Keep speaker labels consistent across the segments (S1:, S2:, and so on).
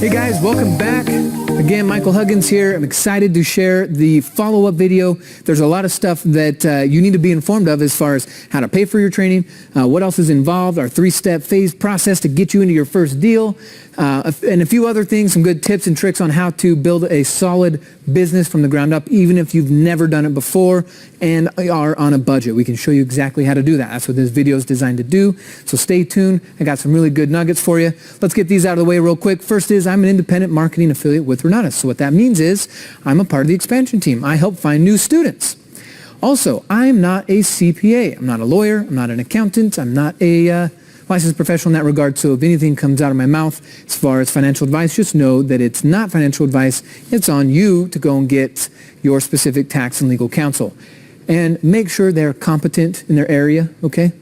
S1: Hey guys, welcome back. Again, Michael Huggins here. I'm excited to share the follow-up video. There's a lot of stuff that you need to be informed of as far as how to pay for your training, what else is involved, our 3-step phase process to get you into your first deal, and a few other things, some good tips and tricks on how to build a solid business from the ground up, even if you've never done it before and are on a budget. We can show you exactly how to do that. That's what this video is designed to do. So stay tuned. I got some really good nuggets for you. Let's get these out of the way real quick. First is I'm an independent marketing affiliate with Renatus. So what that means is I'm a part of the expansion team. I help find new students. Also, I'm not a CPA. I'm not a lawyer. I'm not an accountant. I'm not a licensed professional in that regard. So if anything comes out of my mouth as far as financial advice, just know that it's not financial advice. It's on you to go and get your specific tax and legal counsel. And make sure they're competent in their area, okay?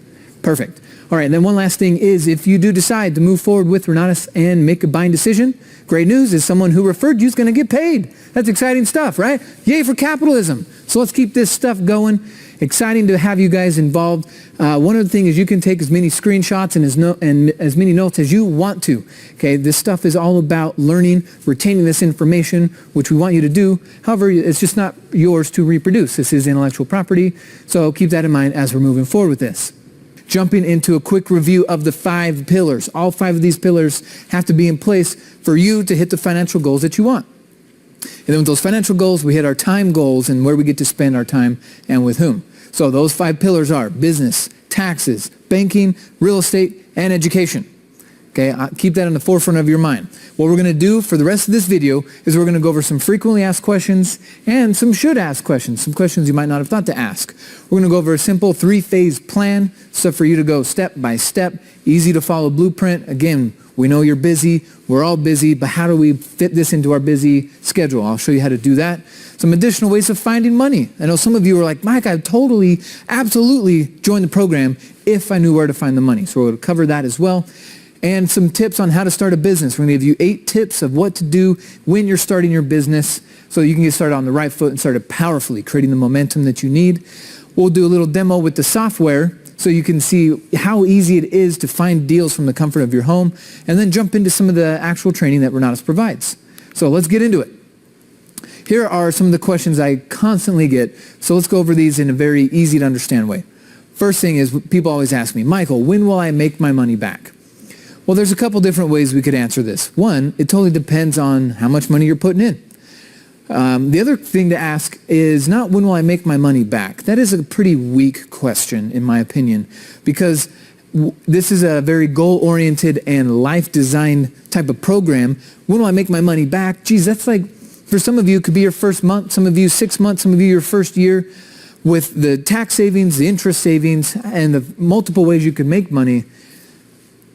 S1: Perfect. All right, and then one last thing is if you do decide to move forward with Renatus and make a buying decision, great news is someone who referred you is going to get paid. That's exciting stuff, right? Yay for capitalism. So let's keep this stuff going. Exciting to have you guys involved. One other thing is you can take as many screenshots and as many notes as you want to. Okay, this stuff is all about learning, retaining this information, which we want you to do. However, it's just not yours to reproduce. This is intellectual property, so keep that in mind as we're moving forward with this. Jumping into a quick review of the 5 pillars. All 5 of these pillars have to be in place for you to hit the financial goals that you want. And then with those financial goals, we hit our time goals and where we get to spend our time and with whom. So those 5 pillars are business, taxes, banking, real estate, and education. Okay, keep that in the forefront of your mind. What we're going to do for the rest of this video is we're going to go over some frequently asked questions and some should ask questions, some questions you might not have thought to ask. We're going to go over a simple 3-phase plan, stuff for you to go step by step, easy to follow blueprint. Again, we know you're busy, we're all busy, but how do we fit this into our busy schedule? I'll show you how to do that. Some additional ways of finding money. I know some of you are like, Mike, I'd totally, absolutely join the program if I knew where to find the money. So we're going to cover that as well. And some tips on how to start a business. We're going to give you 8 tips of what to do when you're starting your business so you can get started on the right foot and start powerfully creating the momentum that you need. We'll do a little demo with the software so you can see how easy it is to find deals from the comfort of your home, and then jump into some of the actual training that Renatus provides. So let's get into it. Here are some of the questions I constantly get, so let's go over these in a very easy to understand way. First thing is, people always ask me, Michael, when will I make my money back? Well, there's a couple different ways we could answer this. One, it totally depends on how much money you're putting in. The other thing to ask is not when will I make my money back. That is a pretty weak question, in my opinion, because this is a very goal-oriented and life-design type of program. When will I make my money back? Geez, that's like, for some of you, it could be your first month, some of you 6 months, some of you your first year. With the tax savings, the interest savings, and the multiple ways you can make money,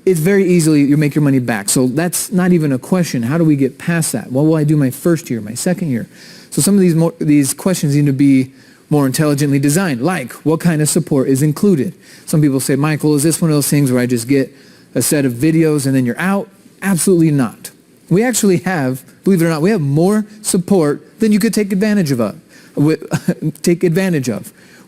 S1: it's very easily you make your money back. So that's not even a question. How do we get past that? What will I do my first year, my second year? So some of these questions need to be more intelligently designed, like what kind of support is included? Some people say, Michael, is this one of those things where I just get a set of videos and then you're out? Absolutely not. We actually have, believe it or not, we have more support than you could take advantage of.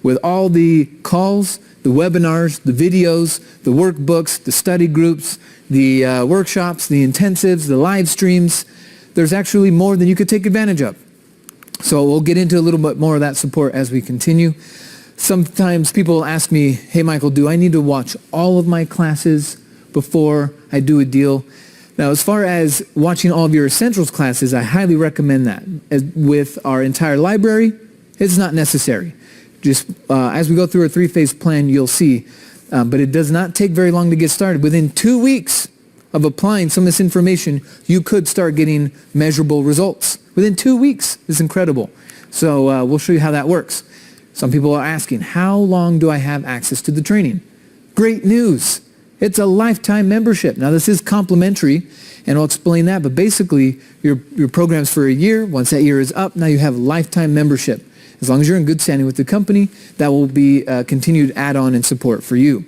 S1: With all the calls, the webinars, the videos, the workbooks, the study groups, the workshops, the intensives, the live streams. There's actually more than you could take advantage of. So we'll get into a little bit more of that support as we continue. Sometimes people will ask me, hey Michael, do I need to watch all of my classes before I do a deal? Now, as far as watching all of your essentials classes, I highly recommend that. With our entire library, it's not necessary. Just as we go through our 3-phase plan, you'll see. But it does not take very long to get started. Within 2 weeks of applying some of this information, you could start getting measurable results. Within 2 weeks. It's incredible. So we'll show you how that works. Some people are asking, how long do I have access to the training? Great news. It's a lifetime membership. Now, this is complimentary, and I'll explain that. But basically, your program's for a year. Once that year is up, now you have lifetime membership. As long as you're in good standing with the company, that will be continued add-on and support for you.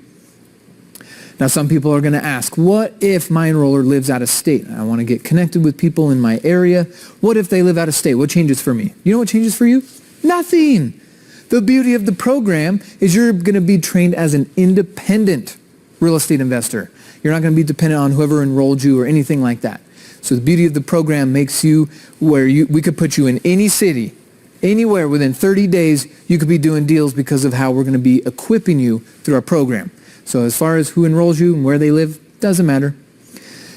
S1: Now, some people are going to ask, what if my enroller lives out of state? I want to get connected with people in my area. What if they live out of state? What changes for me? You know what changes for you? Nothing. The beauty of the program is you're going to be trained as an independent real estate investor. You're not going to be dependent on whoever enrolled you or anything like that. So the beauty of the program makes you where we could put you in any city, anywhere within 30 days, you could be doing deals because of how we're going to be equipping you through our program. So as far as who enrolls you and where they live, doesn't matter.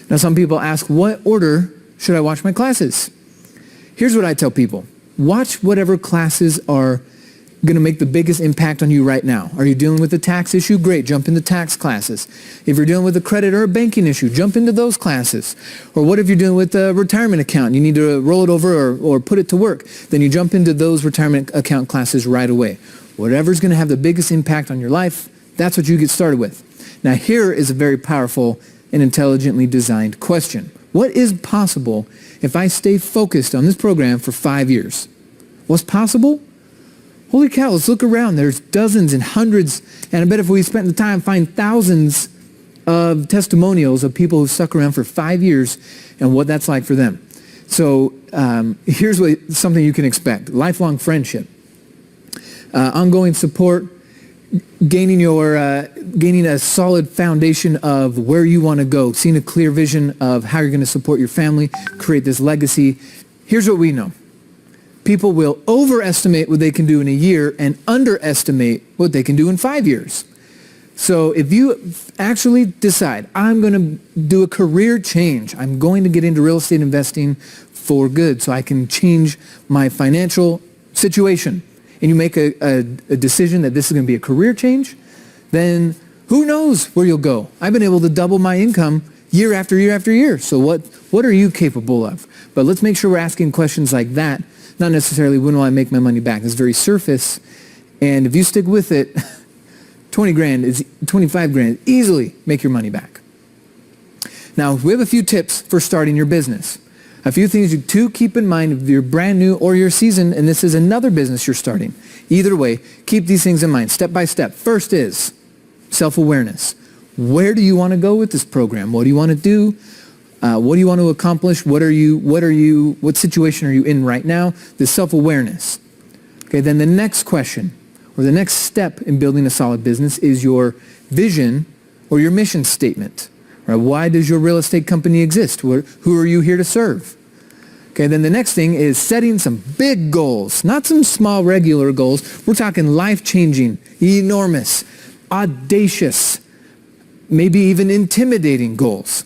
S1: Now some people ask, what order should I watch my classes? Here's what I tell people. Watch whatever classes are going to make the biggest impact on you right now. Are you dealing with a tax issue? Great, jump into tax classes. If you're dealing with a credit or a banking issue, jump into those classes. Or what if you're dealing with a retirement account? You need to roll it over or put it to work. Then you jump into those retirement account classes right away. Whatever's going to have the biggest impact on your life, that's what you get started with. Now here is a very powerful and intelligently designed question. What is possible if I stay focused on this program for 5 years? What's possible? Holy cow, let's look around. There's dozens and hundreds, and I bet if we spent the time, find thousands of testimonials of people who've stuck around for 5 years and what that's like for them. So here's something you can expect. Lifelong friendship, ongoing support, gaining a solid foundation of where you want to go, seeing a clear vision of how you're going to support your family, create this legacy. Here's what we know. People will overestimate what they can do in a year and underestimate what they can do in 5 years. So if you actually decide, I'm going to do a career change, I'm going to get into real estate investing for good so I can change my financial situation, and you make a decision that this is going to be a career change, then who knows where you'll go. I've been able to double my income year after year after year. So what are you capable of? But let's make sure we're asking questions like that, not necessarily when will I make my money back. It's very surface, and if you stick with it, 20 grand is 25 grand, easily make your money back. Now, we have a few tips for starting your business. A few things to keep in mind if you're brand new or you're seasoned and this is another business you're starting. Either way, keep these things in mind, step by step. First is self-awareness. Where do you want to go with this program? What do you want to do? What do you want to accomplish? What situation are you in right now? The self-awareness. Okay, then the next question, or the next step in building a solid business is your vision or your mission statement. Right? Why does your real estate company exist? Who are you here to serve? Okay, then the next thing is setting some big goals, not some small regular goals. We're talking life-changing, enormous, audacious, maybe even intimidating goals.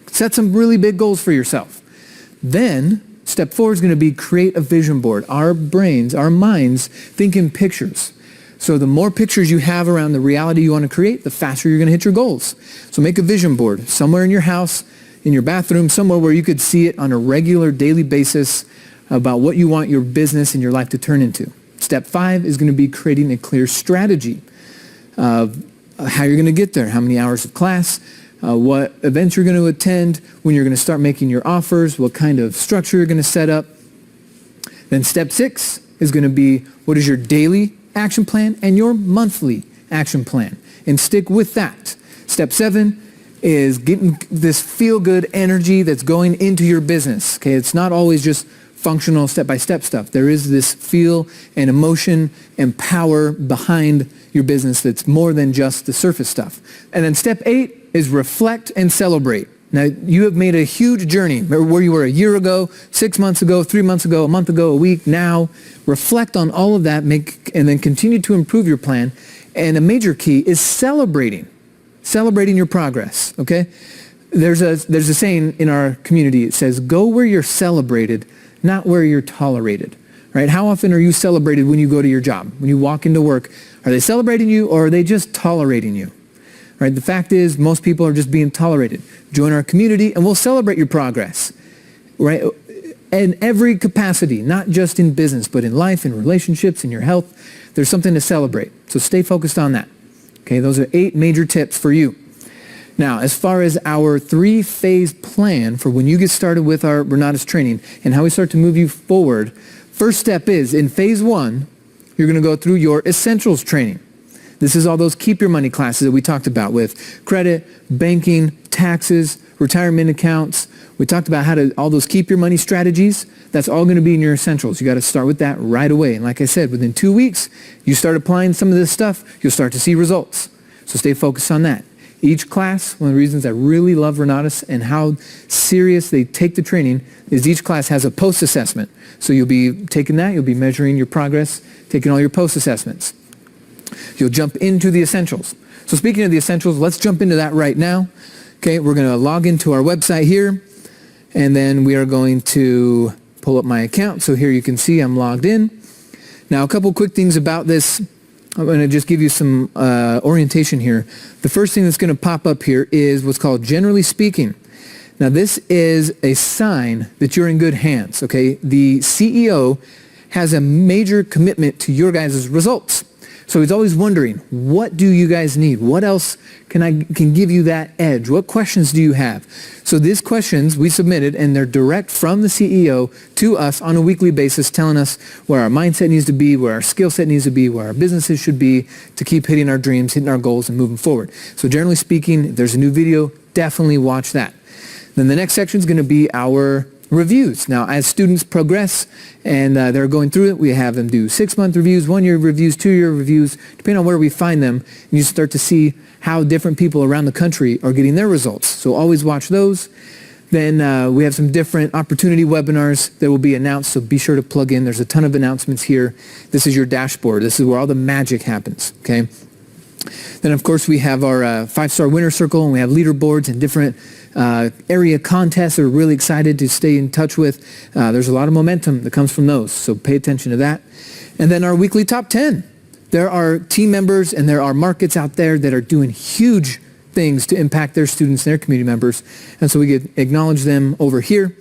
S1: Set some really big goals for yourself. Then, step 4 is going to be create a vision board. Our brains, our minds think in pictures. So the more pictures you have around the reality you want to create, the faster you're going to hit your goals. So make a vision board somewhere in your house, in your bathroom, somewhere where you could see it on a regular daily basis about what you want your business and your life to turn into. Step 5 is going to be creating a clear strategy of how you're going to get there, how many hours of class, what events you're going to attend, when you're going to start making your offers, what kind of structure you're going to set up. Then step 6 is going to be what is your daily action plan and your monthly action plan, and stick with that. Step 7 is getting this feel-good energy that's going into your business. Okay, it's not always just functional step-by-step stuff. There is this feel and emotion and power behind your business that's more than just the surface stuff. And then step 8 is reflect and celebrate. Now, you have made a huge journey. Remember where you were a year ago, 6 months ago, 3 months ago, a month ago, a week, now. Reflect on all of that, and then continue to improve your plan. And a major key is celebrating your progress, okay? There's a saying in our community. It says, go where you're celebrated, not where you're tolerated, right? How often are you celebrated when you go to your job? When you walk into work, are they celebrating you or are they just tolerating you? Right? The fact is, most people are just being tolerated. Join our community and we'll celebrate your progress, right? In every capacity, not just in business, but in life, in relationships, in your health. There's something to celebrate. So stay focused on that. Okay, those are 8 major tips for you. Now, as far as our 3-phase plan for when you get started with our Renatus training and how we start to move you forward, first step is, in phase 1, you're going to go through your essentials training. This is all those keep your money classes that we talked about with credit, banking, taxes, retirement accounts. We talked about all those keep your money strategies. That's all going to be in your essentials. You got to start with that right away. And like I said, within 2 weeks, you start applying some of this stuff, you'll start to see results. So stay focused on that. Each class, one of the reasons I really love Renatus and how serious they take the training is each class has a post-assessment. So you'll be taking that, you'll be measuring your progress, taking all your post-assessments. You'll jump into the essentials. So speaking of the essentials, let's jump into that right now. Okay, we're going to log into our website here, and then we are going to pull up my account. So here you can see I'm logged in. Now, a couple quick things about this. I'm going to just give you some orientation here. The first thing that's going to pop up here is what's called generally speaking. Now, this is a sign that you're in good hands, okay? The CEO has a major commitment to your guys' results. So he's always wondering, what do you guys need? What else can give you that edge? What questions do you have? So these questions we submitted, and they're direct from the CEO to us on a weekly basis, telling us where our mindset needs to be, where our skill set needs to be, where our businesses should be to keep hitting our dreams, hitting our goals, and moving forward. So generally speaking, if there's a new video, definitely watch that. Then the next section is going to be our reviews. Now, as students progress and they're going through it, we have them do 6-month reviews, 1-year reviews, 2-year reviews, depending on where we find them. And you start to see how different people around the country are getting their results. So always watch those. Then we have some different opportunity webinars that will be announced, so be sure to plug in. There's a ton of announcements here. This is your dashboard. This is where all the magic happens, okay? Then, of course, we have our 5-star winner circle, and we have leaderboards and different area contests that we're really excited to stay in touch with. There's a lot of momentum that comes from those, so pay attention to that. And then our weekly top 10. There are team members and there are markets out there that are doing huge things to impact their students and their community members, and so we get acknowledge them over here.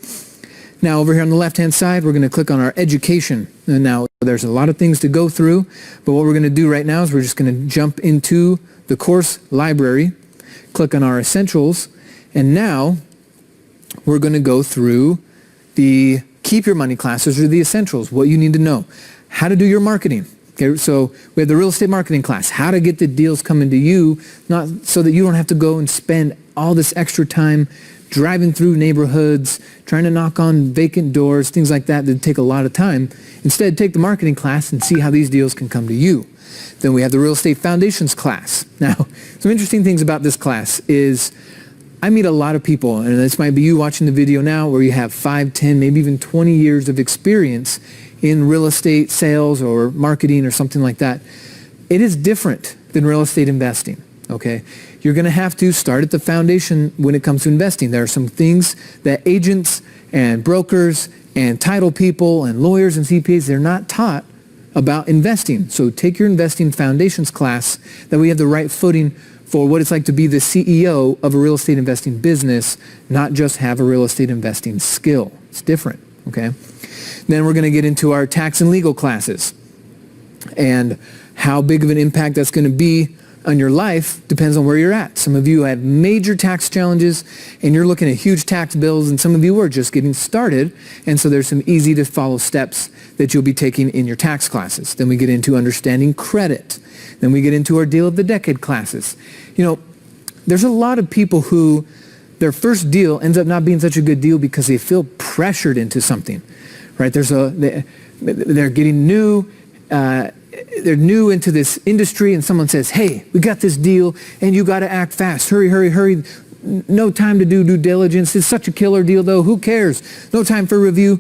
S1: Now, over here on the left-hand side, we're going to click on our education. And now, there's a lot of things to go through, but what we're going to do right now is we're just going to jump into the course library, click on our essentials, and now we're going to go through the Keep Your Money classes, or the essentials, what you need to know, how to do your marketing. Okay, so we have the real estate marketing class, how to get the deals coming to you, not so that you don't have to go and spend all this extra time driving through neighborhoods, trying to knock on vacant doors, things like that take a lot of time. Instead, take the marketing class and see how these deals can come to you. Then we have the Real Estate Foundations class. Now, some interesting things about this class is I meet a lot of people, and this might be you watching the video now, where you have 5, 10, maybe even 20 years of experience in real estate sales or marketing or something like that. It is different than real estate investing, okay? You're going to have to start at the foundation when it comes to investing. There are some things that agents and brokers and title people and lawyers and CPAs, they're not taught about investing. So take your investing foundations class, that we have the right footing for what it's like to be the CEO of a real estate investing business, not just have a real estate investing skill. It's different, okay? Then we're going to get into our tax and legal classes, and how big of an impact that's going to be on your life depends on where you're at. Some of you have major tax challenges and you're looking at huge tax bills, and some of you are just getting started, and so there's some easy to follow steps that you'll be taking in your tax classes. Then we get into understanding credit. Then we get into our deal of the decade classes. You know, there's a lot of people who their first deal ends up not being such a good deal because they feel pressured into something, right? They're getting new, they're new into this industry, and someone says, hey, we got this deal and you got to act fast. Hurry, hurry, hurry. No time to do due diligence. It's such a killer deal though. Who cares? No time for review.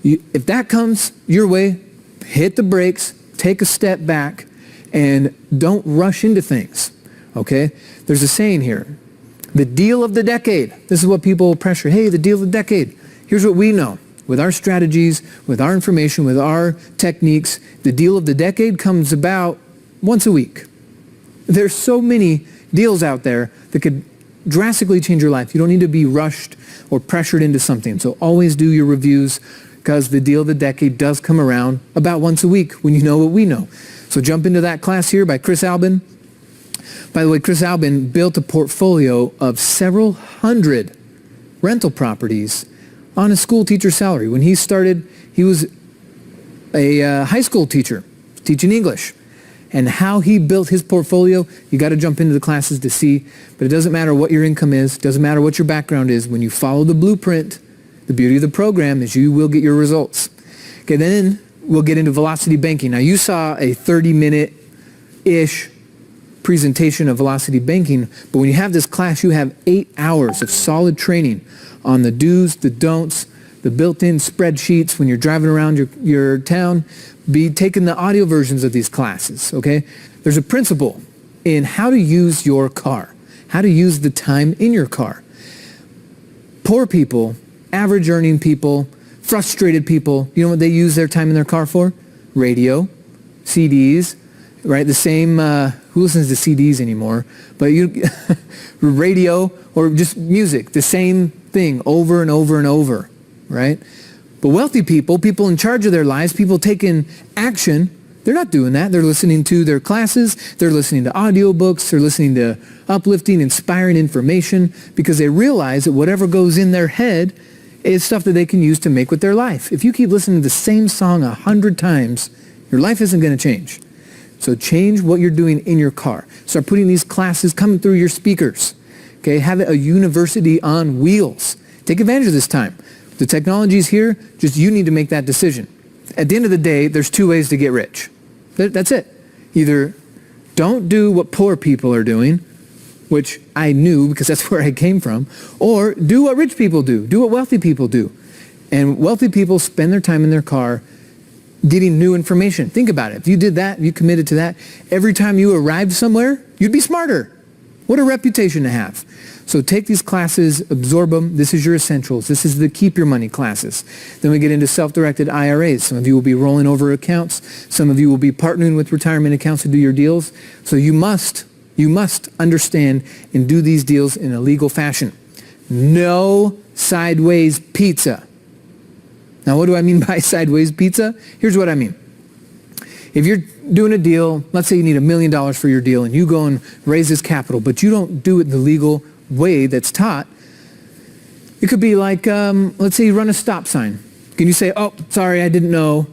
S1: If that comes your way, hit the brakes, take a step back, and don't rush into things, okay? There's a saying here, the deal of the decade. This is what people pressure. Hey, the deal of the decade. Here's what we know. With our strategies, with our information, with our techniques, the deal of the decade comes about once a week. There's so many deals out there that could drastically change your life. You don't need to be rushed or pressured into something. So always do your reviews, because the deal of the decade does come around about once a week when you know what we know. So jump into that class here by Chris Albin. By the way, Chris Albin built a portfolio of several hundred rental properties on a school teacher salary. When he started, he was a high school teacher teaching English. And how he built his portfolio, you got to jump into the classes to see. But it doesn't matter what your income is, doesn't matter what your background is. When you follow the blueprint, the beauty of the program is you will get your results. Okay, then we'll get into velocity banking. Now, you saw a 30-minute-ish presentation of Velocity Banking, but when you have this class, you have 8 hours of solid training on the do's, the don'ts, the built-in spreadsheets when you're driving around your town. Be taking the audio versions of these classes, okay? There's a principle in how to use your car, how to use the time in your car. Poor people, average earning people, frustrated people, you know what they use their time in their car for? Radio, CDs, right? The same, who listens to CDs anymore? But radio or just music, the same thing over and over and over, right? But wealthy people, people in charge of their lives, people taking action, they're not doing that. They're listening to their classes, they're listening to audiobooks, they're listening to uplifting, inspiring information because they realize that whatever goes in their head is stuff that they can use to make with their life. If you keep listening to the same song 100 times, your life isn't going to change. So change what you're doing in your car. Start putting these classes coming through your speakers. Okay, have it a university on wheels. Take advantage of this time. The technology is here, just you need to make that decision. At the end of the day, there's 2 ways to get rich. That's it. Either don't do what poor people are doing, which I knew because that's where I came from, or do what rich people do. Do what wealthy people do. And wealthy people spend their time in their car getting new information. Think about it. If you did that, if you committed to that, every time you arrived somewhere, you'd be smarter. What a reputation to have. So take these classes, absorb them. This is your essentials. This is the keep your money classes. Then we get into self-directed IRAs. Some of you will be rolling over accounts. Some of you will be partnering with retirement accounts to do your deals. So you must understand and do these deals in a legal fashion. No sideways pizza. Now, what do I mean by sideways pizza? Here's what I mean. If you're doing a deal, let's say you need $1 million for your deal, and you go and raise this capital, but you don't do it the legal way that's taught, it could be like, let's say you run a stop sign. Can you say, oh, sorry, I didn't know?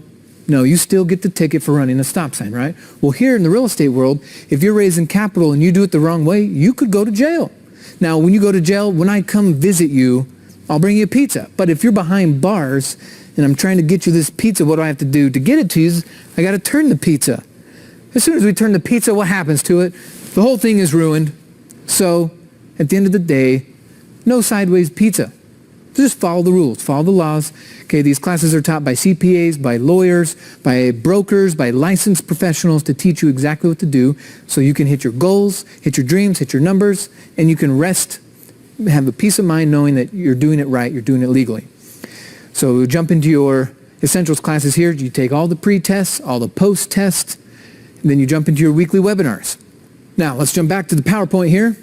S1: No, you still get the ticket for running a stop sign, right? Well, here in the real estate world, if you're raising capital and you do it the wrong way, you could go to jail. Now, when you go to jail, when I come visit you, I'll bring you a pizza. But if you're behind bars and I'm trying to get you this pizza, what do I have to do to get it to you? I got to turn the pizza. As soon as we turn the pizza, what happens to it? The whole thing is ruined. So at the end of the day, no sideways pizza. Just follow the rules, follow the laws. Okay, these classes are taught by CPAs, by lawyers, by brokers, by licensed professionals to teach you exactly what to do so you can hit your goals, hit your dreams, hit your numbers, and you can rest, have a peace of mind knowing that you're doing it right, you're doing it legally. So we'll jump into your essentials classes here. You take all the pre-tests, all the post-tests, and then you jump into your weekly webinars. Now, let's jump back to the PowerPoint here.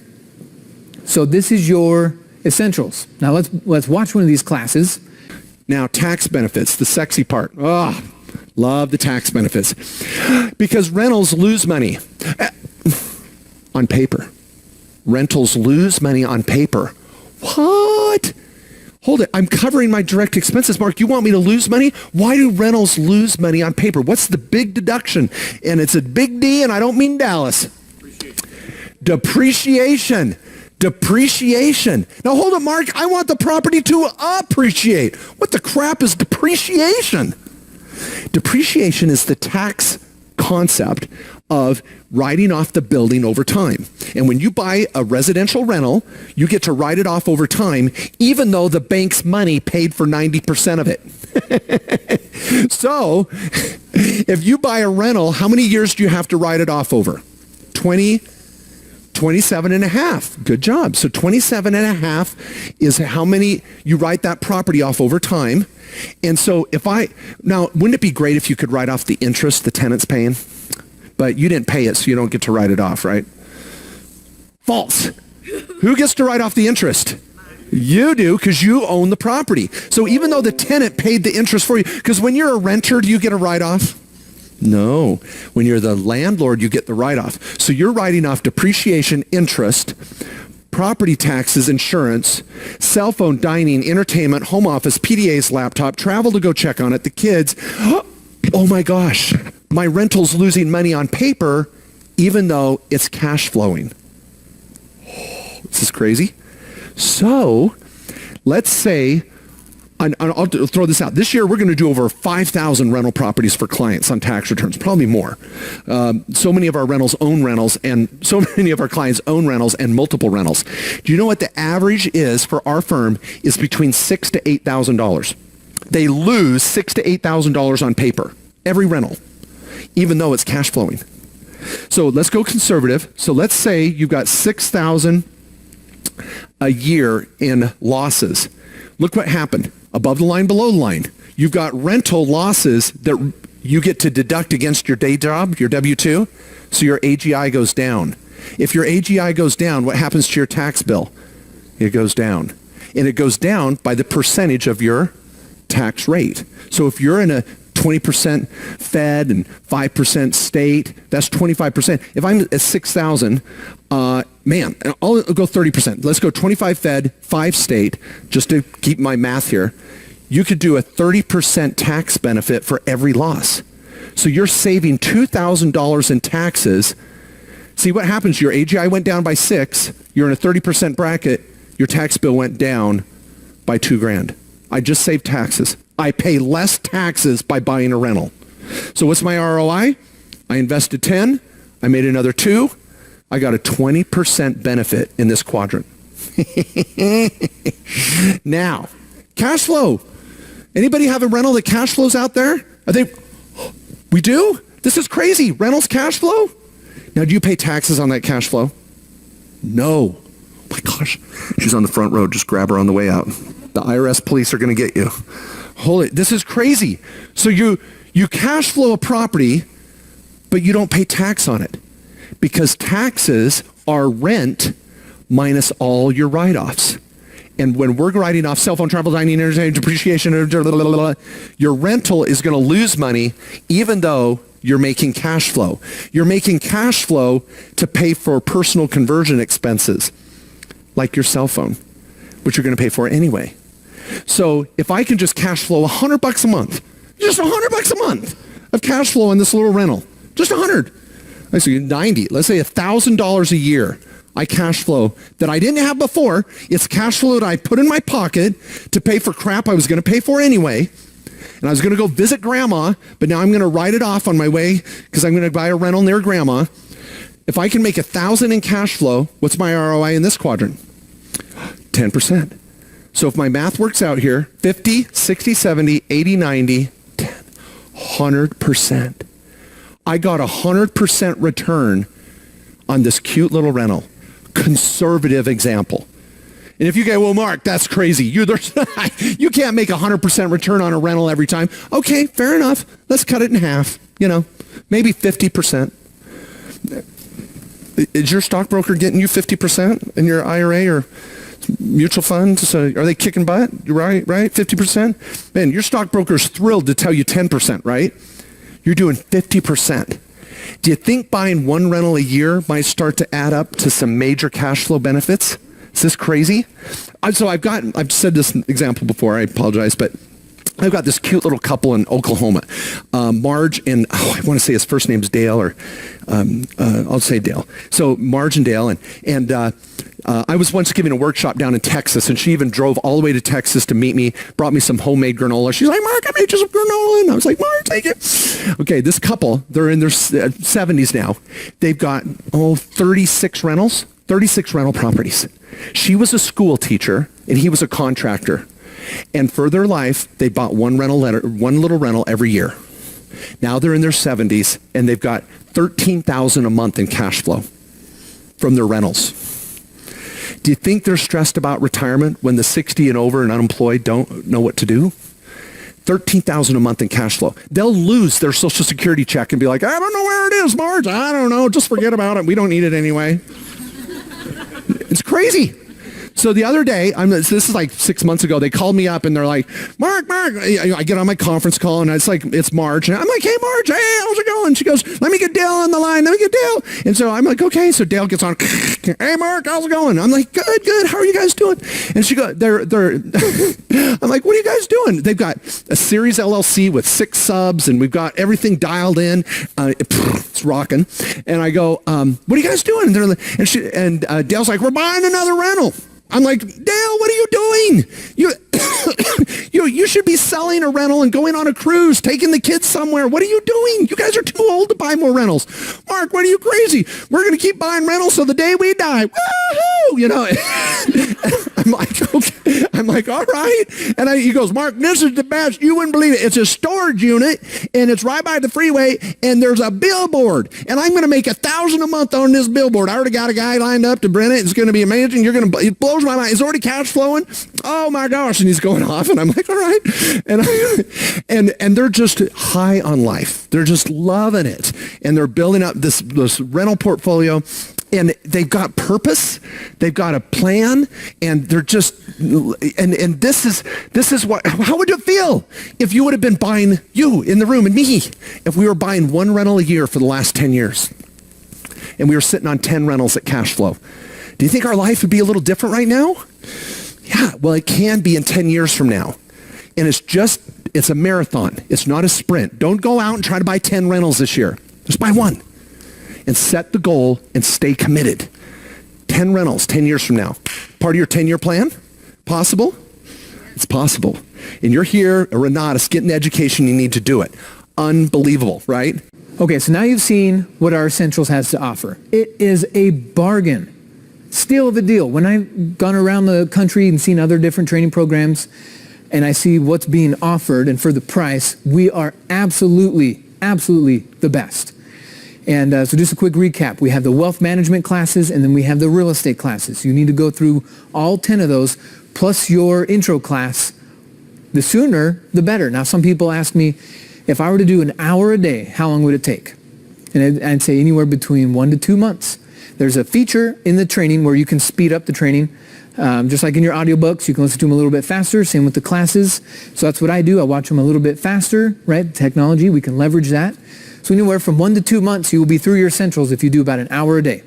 S1: So this is your essentials. Now, let's watch one of these classes.
S2: Now, tax benefits, the sexy part. Oh, love the tax benefits. Because rentals lose money on paper. Rentals lose money on paper. What? Hold it. I'm covering my direct expenses. Mark, you want me to lose money? Why do rentals lose money on paper? What's the big deduction? And it's a big D, and I don't mean Dallas. Depreciation. Depreciation. Now hold it, Mark. I want the property to appreciate. What the crap is depreciation? Depreciation is the tax concept of writing off the building over time. And when you buy a residential rental, you get to write it off over time, even though the bank's money paid for 90% of it. So, if you buy a rental, how many years do you have to write it off over? 27 and a half. Good job. So 27 and a half is how many you write that property off over time. And so now, wouldn't it be great if you could write off the interest the tenant's paying? But you didn't pay it, so you don't get to write it off, right? False. Who gets to write off the interest? You do, because you own the property. So even though the tenant paid the interest for you, because when you're a renter, do you get a write-off? No. When you're the landlord, you get the write-off. So you're writing off depreciation, interest, property taxes, insurance, cell phone, dining, entertainment, home office, PDA's laptop, travel to go check on it, the kids. Oh my gosh, my rental's losing money on paper, even though it's cash flowing. This is crazy. So let's say I'll throw this out. This year, we're going to do over 5,000 rental properties for clients on tax returns, probably more. So many of our rentals own rentals, and so many of our clients own rentals and multiple rentals. Do you know what the average is for our firm is between $6,000 to $8,000? They lose $6,000 to $8,000 on paper, every rental, even though it's cash flowing. So let's go conservative. So let's say you've got $6,000 a year in losses. Look what happened. Above the line, below the line. You've got rental losses that you get to deduct against your day job, your W-2, so your AGI goes down. If your AGI goes down, what happens to your tax bill? It goes down. And it goes down by the percentage of your tax rate. So if you're in a 20% Fed and 5% state, that's 25%. If I'm at 6,000, man, I'll go 30%. Let's go 25 Fed, 5 state, just to keep my math here. You could do a 30% tax benefit for every loss. So you're saving $2,000 in taxes. See what happens? Your AGI went down by 6. You're in a 30% bracket. Your tax bill went down by $2,000. I just saved taxes. I pay less taxes by buying a rental. So what's my ROI? I invested 10. I made another 2. I got a 20% benefit in this quadrant. Now, cash flow. Anybody have a rental that cash flows out there? We do? This is crazy. Rentals cash flow? Now, do you pay taxes on that cash flow? No. Oh my gosh. She's on the front row. Just grab her on the way out. The IRS police are going to get you. Holy, this is crazy. So you cash flow a property, but you don't pay tax on it because taxes are rent minus all your write-offs. And when we're writing off cell phone, travel, dining, entertainment, depreciation, your rental is going to lose money even though you're making cash flow. You're making cash flow to pay for personal conversion expenses like your cell phone, which you're going to pay for anyway. So if I can just cash flow $100 a month, just $100 a month of cash flow in this little rental, just 100. Let's say 90. Let's say $1,000 a year. I cash flow that I didn't have before. It's cash flow that I put in my pocket to pay for crap I was going to pay for anyway. And I was going to go visit grandma, but now I'm going to write it off on my way because I'm going to buy a rental near grandma. If I can make $1,000 in cash flow, what's my ROI in this quadrant? 10%. So if my math works out here, 50, 60, 70, 80, 90, 10, 100%. I got 100% return on this cute little rental. Conservative example. And if you go, well, Mark, that's crazy. You can't make 100% return on a rental every time. Okay, fair enough. Let's cut it in half. Maybe 50%. Is your stockbroker getting you 50% in your IRA or mutual funds? So are they kicking butt? Right? 50%? Man, your stockbroker's thrilled to tell you 10%, right? You're doing 50%. Do you think buying one rental a year might start to add up to some major cash flow benefits? Is this crazy? I've said this example before, I apologize, but I've got this cute little couple in Oklahoma, Marge and, I want to say his first name's Dale, or I'll say Dale. So Marge and Dale, and I was once giving a workshop down in Texas, and she even drove all the way to Texas to meet me, brought me some homemade granola. She's like, Mark, I made you some granola. And I was like, Mark, take it. Okay, this couple, they're in their 70s now. They've got, 36 rentals, 36 rental properties. She was a school teacher, and he was a contractor. And for their life, they bought one little rental every year. Now they're in their 70s, and they've got $13,000 a month in cash flow from their rentals. Do you think they're stressed about retirement when the 60 and over and unemployed don't know what to do? $13,000 a month in cash flow. They'll lose their Social Security check and be like, I don't know where it is, Marge. I don't know. Just forget about it. We don't need it anyway. It's crazy. So the other day, this is like 6 months ago, they called me up and they're like, Mark, I get on my conference call and it's Marge. And I'm like, hey, Marge, hey, how's it going? She goes, let me get Dale on the line. Let me get Dale. And so I'm like, okay. So Dale gets on, hey, Mark, how's it going? I'm like, good. How are you guys doing? And she goes, I'm like, what are you guys doing? They've got a series LLC with 6 subs and we've got everything dialed in. It's rocking. And I go, what are you guys doing? And Dale's like, we're buying another rental. I'm like, Dale, what are you doing? You should be selling a rental and going on a cruise, taking the kids somewhere. What are you doing? You guys are too old to buy more rentals. Mark, what are you crazy? We're going to keep buying rentals till the day we die. Woohoo! You know, I'm like, okay. I'm like, all right. And he goes, Mark, this is the best. You wouldn't believe it. It's a storage unit, and it's right by the freeway, and there's a billboard, and I'm going to make $1,000 a month on this billboard. I already got a guy lined up to rent it. It's going to be amazing. It blows my mind. It's already cash flowing. Oh my gosh. And he's going off, and I'm like, all right. And they're just high on life. They're just loving it. And they're building up this rental portfolio, and they've got purpose. They've got a plan, and they're just, and this is what, how would you feel if you would have been buying, you in the room and me, if we were buying one rental a year for the last 10 years and we were sitting on 10 rentals at cash flow? Do you think our life would be a little different right now? Yeah, well, it can be in 10 years from now. And it's a marathon. It's not a sprint. Don't go out and try to buy 10 rentals this year. Just buy one. And set the goal and stay committed. 10 rentals 10 years from now. Part of your 10-year plan? Possible? It's possible. And you're here, a Renatus, getting the education you need to do it. Unbelievable, right?
S1: Okay, so now you've seen what our Essentials has to offer. It is a bargain. Steal of a deal. When I've gone around the country and seen other different training programs, and I see what's being offered and for the price, we are absolutely the best. And so just a quick recap. We have the wealth management classes, and then we have the real estate classes. You need to go through all 10 of those, plus your intro class. The sooner, the better. Now, some people ask me, if I were to do an hour a day, how long would it take? And I'd say anywhere between 1 to 2 months. There's a feature in the training where you can speed up the training. Just like in your audiobooks, you can listen to them a little bit faster. Same with the classes. So that's what I do. I watch them a little bit faster, right? Technology, we can leverage that. So anywhere from 1 to 2 months, you will be through your Essentials if you do about an hour a day.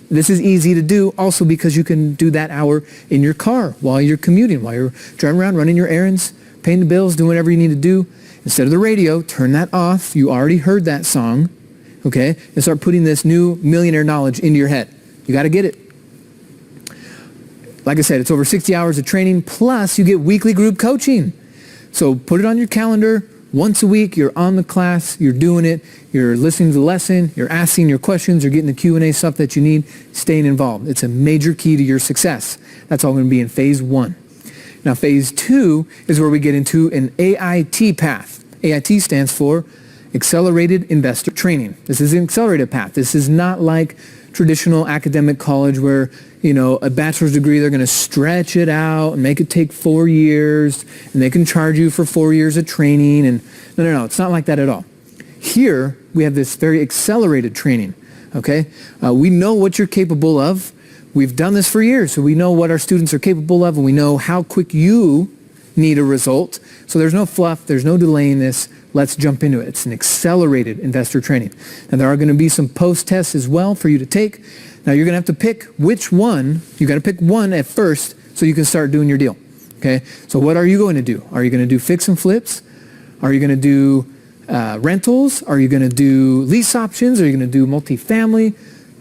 S1: This is easy to do also because you can do that hour in your car while you're commuting, while you're driving around, running your errands, paying the bills, doing whatever you need to do. Instead of the radio, turn that off. You already heard that song, okay? And start putting this new millionaire knowledge into your head. You got to get it. Like I said, it's over 60 hours of training, plus you get weekly group coaching. So put it on your calendar. Once a week, you're on the class, you're doing it, you're listening to the lesson, you're asking your questions, you're getting the Q&A stuff that you need, staying involved. It's a major key to your success. That's all going to be in phase 1. Now, phase 2 is where we get into an AIT path. AIT stands for Accelerated Investor Training. This is an accelerated path. This is not like traditional academic college where, you know, a bachelor's degree, they're going to stretch it out and make it take 4 years, and they can charge you for 4 years of training. And no, it's not like that at all. Here, we have this very accelerated training, okay? We know what you're capable of. We've done this for years, so we know what our students are capable of, and we know how quick you need a result. So there's no fluff, there's no delaying this. Let's jump into it. It's an accelerated investor training. And there are going to be some post-tests as well for you to take. Now, you're going to have to pick which one. You got to pick one at first so you can start doing your deal. Okay? So what are you going to do? Are you going to do fix and flips? Are you going to do rentals? Are you going to do lease options? Are you going to do multifamily?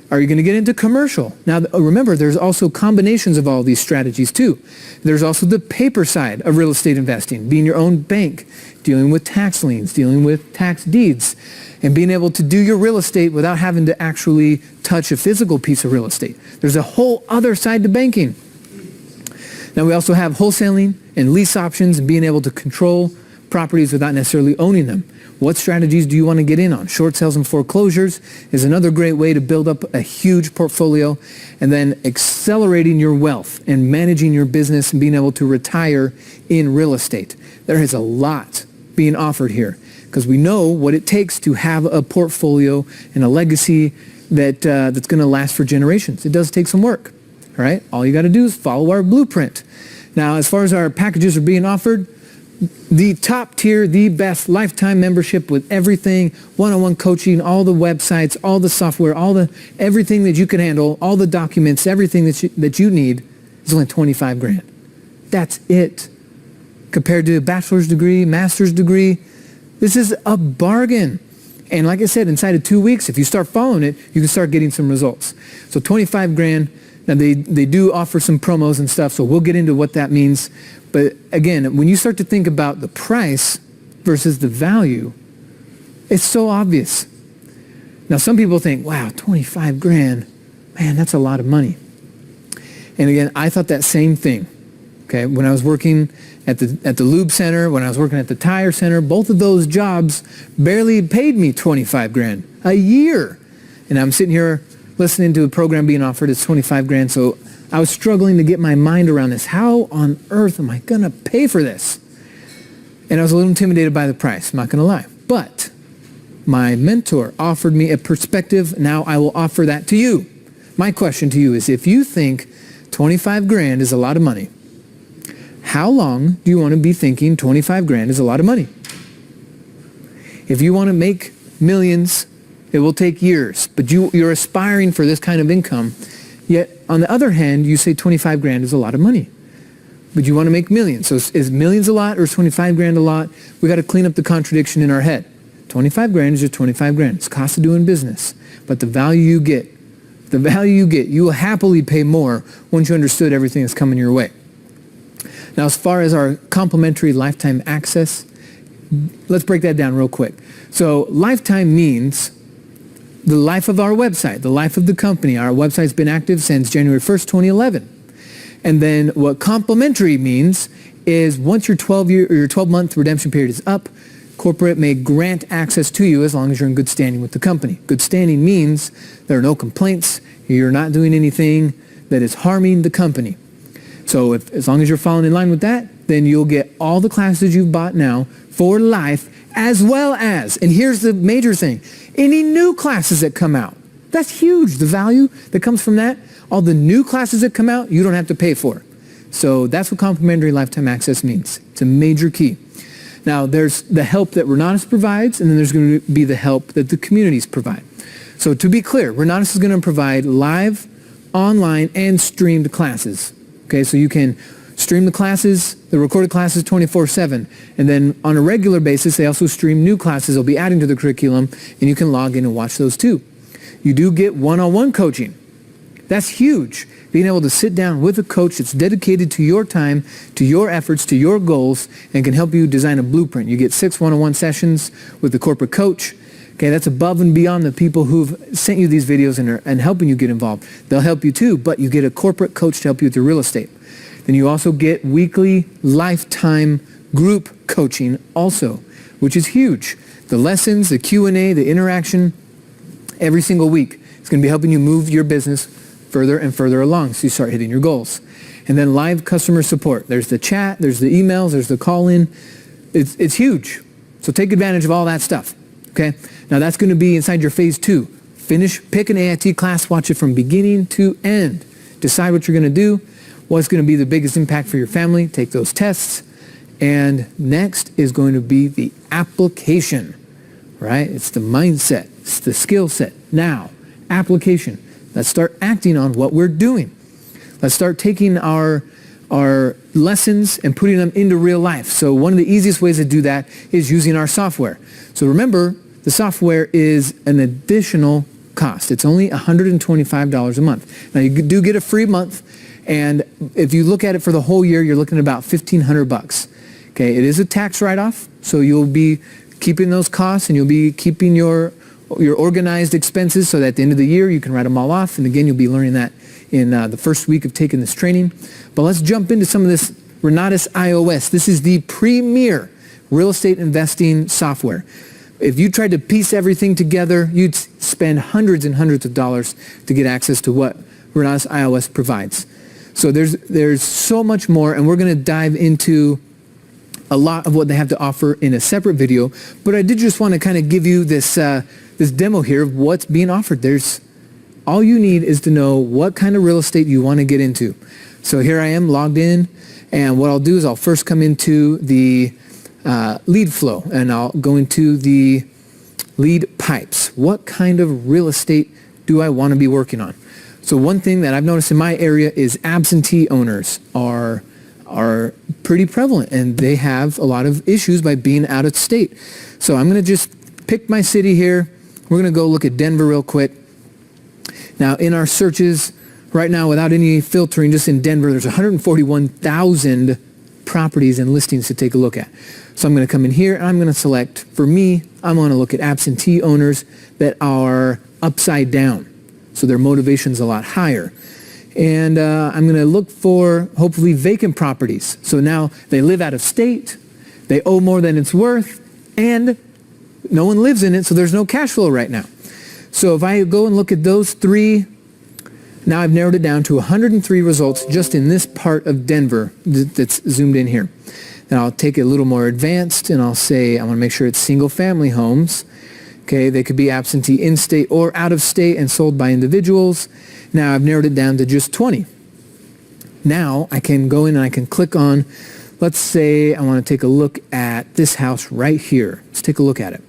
S1: Are you going to get into commercial? Now, remember, there's also combinations of all these strategies too. There's also the paper side of real estate investing, being your own bank, dealing with tax liens, dealing with tax deeds, and being able to do your real estate without having to actually touch a physical piece of real estate. There's a whole other side to banking. Now, we also have wholesaling and lease options and being able to control properties without necessarily owning them. What strategies do you want to get in on? Short sales and foreclosures is another great way to build up a huge portfolio, and then accelerating your wealth and managing your business and being able to retire in real estate. There is a lot being offered here because we know what it takes to have a portfolio and a legacy that's going to last for generations. It does take some work, all right? All you got to do is follow our blueprint. Now, as far as our packages are being offered, the top tier, the best lifetime membership with everything, one-on-one coaching, all the websites, all the software, everything that you can handle, all the documents, everything that you need is only $25,000. That's it. Compared to a bachelor's degree, master's degree, this is a bargain. And like I said, inside of 2 weeks, if you start following it, you can start getting some results. So $25,000 Now, they do offer some promos and stuff, so we'll get into what that means. But again, when you start to think about the price versus the value, it's so obvious. Now, some people think, wow, 25 grand, man, that's a lot of money. And again, I thought that same thing. Okay, when I was working at the lube center, when I was working at the tire center, both of those jobs barely paid me 25 grand a year. And I'm sitting here listening to a program being offered, it's 25 grand. So I was struggling to get my mind around this. How on earth am I going to pay for this? And I was a little intimidated by the price, I'm not going to lie. But my mentor offered me a perspective. Now I will offer that to you. My question to you is, if you think 25 grand is a lot of money, how long do you want to be thinking 25 grand is a lot of money? If you want to make millions, it will take years, but you're aspiring for this kind of income. Yet, on the other hand, you say 25 grand is a lot of money, but you want to make millions. So is millions a lot or is 25 grand a lot? We got to clean up the contradiction in our head. 25 grand is just 25 grand. It's the cost of doing business. But the value you get, you will happily pay more once you understood everything that's coming your way. Now, as far as our complimentary lifetime access, let's break that down real quick. So lifetime means the life of our website, the life of the company. Our website's been active since January 1st, 2011. And then what complimentary means is once your 12-month redemption period is up, corporate may grant access to you as long as you're in good standing with the company. Good standing means there are no complaints, you're not doing anything that is harming the company. So as long as you're following in line with that, then you'll get all the classes you've bought now for life, as well as, and here's the major thing, any new classes that come out. That's huge. The value that comes from that, all the new classes that come out, you don't have to pay for. So that's what complimentary lifetime access means. It's a major key. Now, there's the help that Renatus provides, and then there's going to be the help that the communities provide. So to be clear, Renatus is going to provide live, online, and streamed classes. Okay, so you can stream the classes, the recorded classes 24/7. And then on a regular basis, they also stream new classes they'll be adding to the curriculum, and you can log in and watch those too. You do get one-on-one coaching. That's huge. Being able to sit down with a coach that's dedicated to your time, to your efforts, to your goals, and can help you design a blueprint. You get 6 one-on-one sessions with the corporate coach. Okay, that's above and beyond the people who've sent you these videos and helping you get involved. They'll help you too, but you get a corporate coach to help you with your real estate. Then you also get weekly lifetime group coaching also, which is huge. The lessons, the Q&A, the interaction, every single week is going to be helping you move your business further and further along so you start hitting your goals. And then live customer support. There's the chat, there's the emails, there's the call-in. It's huge. So take advantage of all that stuff. Okay? Now that's going to be inside your phase 2. Pick an AIT class, watch it from beginning to end. Decide what you're going to do, what's going to be the biggest impact for your family, take those tests. And next is going to be the application, right? It's the mindset, it's the skill set. Now, application. Let's start acting on what we're doing. Let's start taking our lessons and putting them into real life. So one of the easiest ways to do that is using our software. So remember, the software is an additional cost. It's only $125 a month. Now you do get a free month, and if you look at it for the whole year, you're looking at about $1,500. Okay, it is a tax write-off, so you'll be keeping those costs, and you'll be keeping your organized expenses so that at the end of the year you can write them all off. And again, you'll be learning that in the first week of taking this training. But let's jump into some of this Renatus iOS. This is the premier real estate investing software. If you tried to piece everything together, you'd spend hundreds and hundreds of dollars to get access to what Renatus iOS provides. So there's so much more, and we're going to dive into a lot of what they have to offer in a separate video. But I did just want to kind of give you this demo here of what's being offered. All you need is to know what kind of real estate you want to get into. So here I am logged in, and what I'll do is I'll first come into the lead flow, and I'll go into the lead pipes. What kind of real estate do I want to be working on? So one thing that I've noticed in my area is absentee owners are pretty prevalent, and they have a lot of issues by being out of state. So I'm going to just pick my city here. We're going to go look at Denver real quick. Now in our searches, right now, without any filtering, just in Denver, there's 141,000 properties and listings to take a look at. So I'm going to come in here and I'm going to select, for me, I'm going to look at absentee owners that are upside down. So their motivation's a lot higher. And I'm going to look for, hopefully, vacant properties. So now they live out of state, they owe more than it's worth, and no one lives in it, so there's no cash flow right now. So if I go and look at those three, now I've narrowed it down to 103 results just in this part of Denver that's zoomed in here. Then I'll take it a little more advanced and I'll say I want to make sure it's single-family homes. Okay, they could be absentee in-state or out-of-state and sold by individuals. Now I've narrowed it down to just 20. Now I can go in and I can click on, let's say I want to take a look at this house right here. Let's take a look at it.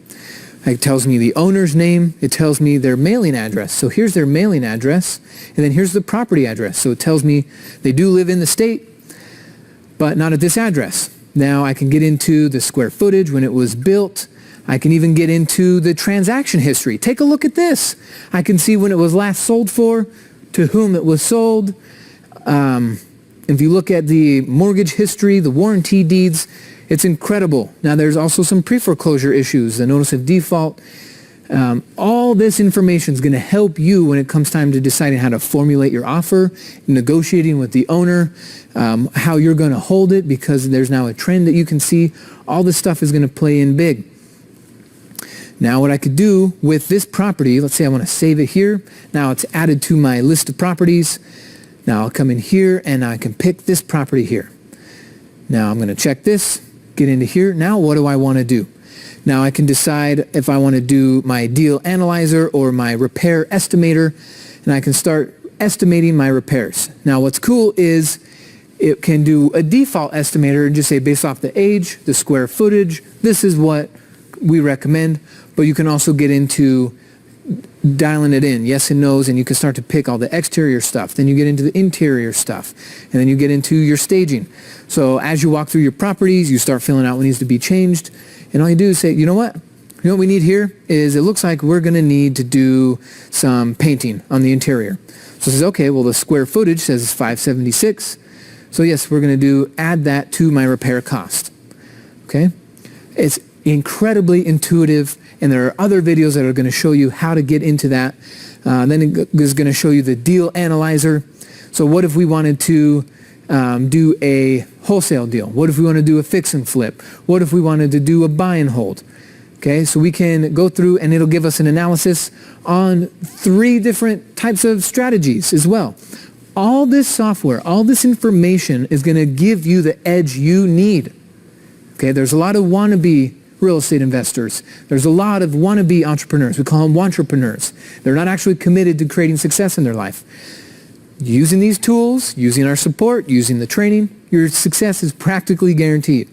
S1: It tells me the owner's name. It tells me their mailing address. So here's their mailing address. And then here's the property address. So it tells me they do live in the state, but not at this address. Now I can get into the square footage when it was built. I can even get into the transaction history. Take a look at this. I can see when it was last sold for, to whom it was sold. If you look at the mortgage history, the warranty deeds, it's incredible. Now there's also some pre-foreclosure issues, the notice of default. All this information is going to help you when it comes time to deciding how to formulate your offer, negotiating with the owner, how you're going to hold it, because there's now a trend that you can see. All this stuff is going to play in big. Now what I could do with this property, let's say I want to save it here. Now it's added to my list of properties. Now I'll come in here and I can pick this property here. Now I'm going to check this, get into here. Now what do I want to do? Now I can decide if I want to do my deal analyzer or my repair estimator, and I can start estimating my repairs. Now what's cool is it can do a default estimator and just say based off the age, the square footage, this is what we recommend. But you can also get into dialing it in, yes and no's, and you can start to pick all the exterior stuff. Then you get into the interior stuff, and then you get into your staging. So as you walk through your properties, you start filling out what needs to be changed, and all you do is say, you know what we need here is, it looks like we're going to need to do some painting on the interior. So it says, okay, well the square footage says 576, so yes, we're going to add that to my repair cost. Okay, it's incredibly intuitive, and there are other videos that are going to show you how to get into that. Then it is going to show you the deal analyzer. So what if we wanted to do a wholesale deal? What if we want to do a fix and flip? What if we wanted to do a buy and hold? Okay, so we can go through and it'll give us an analysis on 3 different types of strategies as well. All this software, all this information is going to give you the edge you need. Okay, there's a lot of wannabe real estate investors. There's a lot of wannabe entrepreneurs. We call them wantrepreneurs. They're not actually committed to creating success in their life. Using these tools, using our support, using the training, your success is practically guaranteed.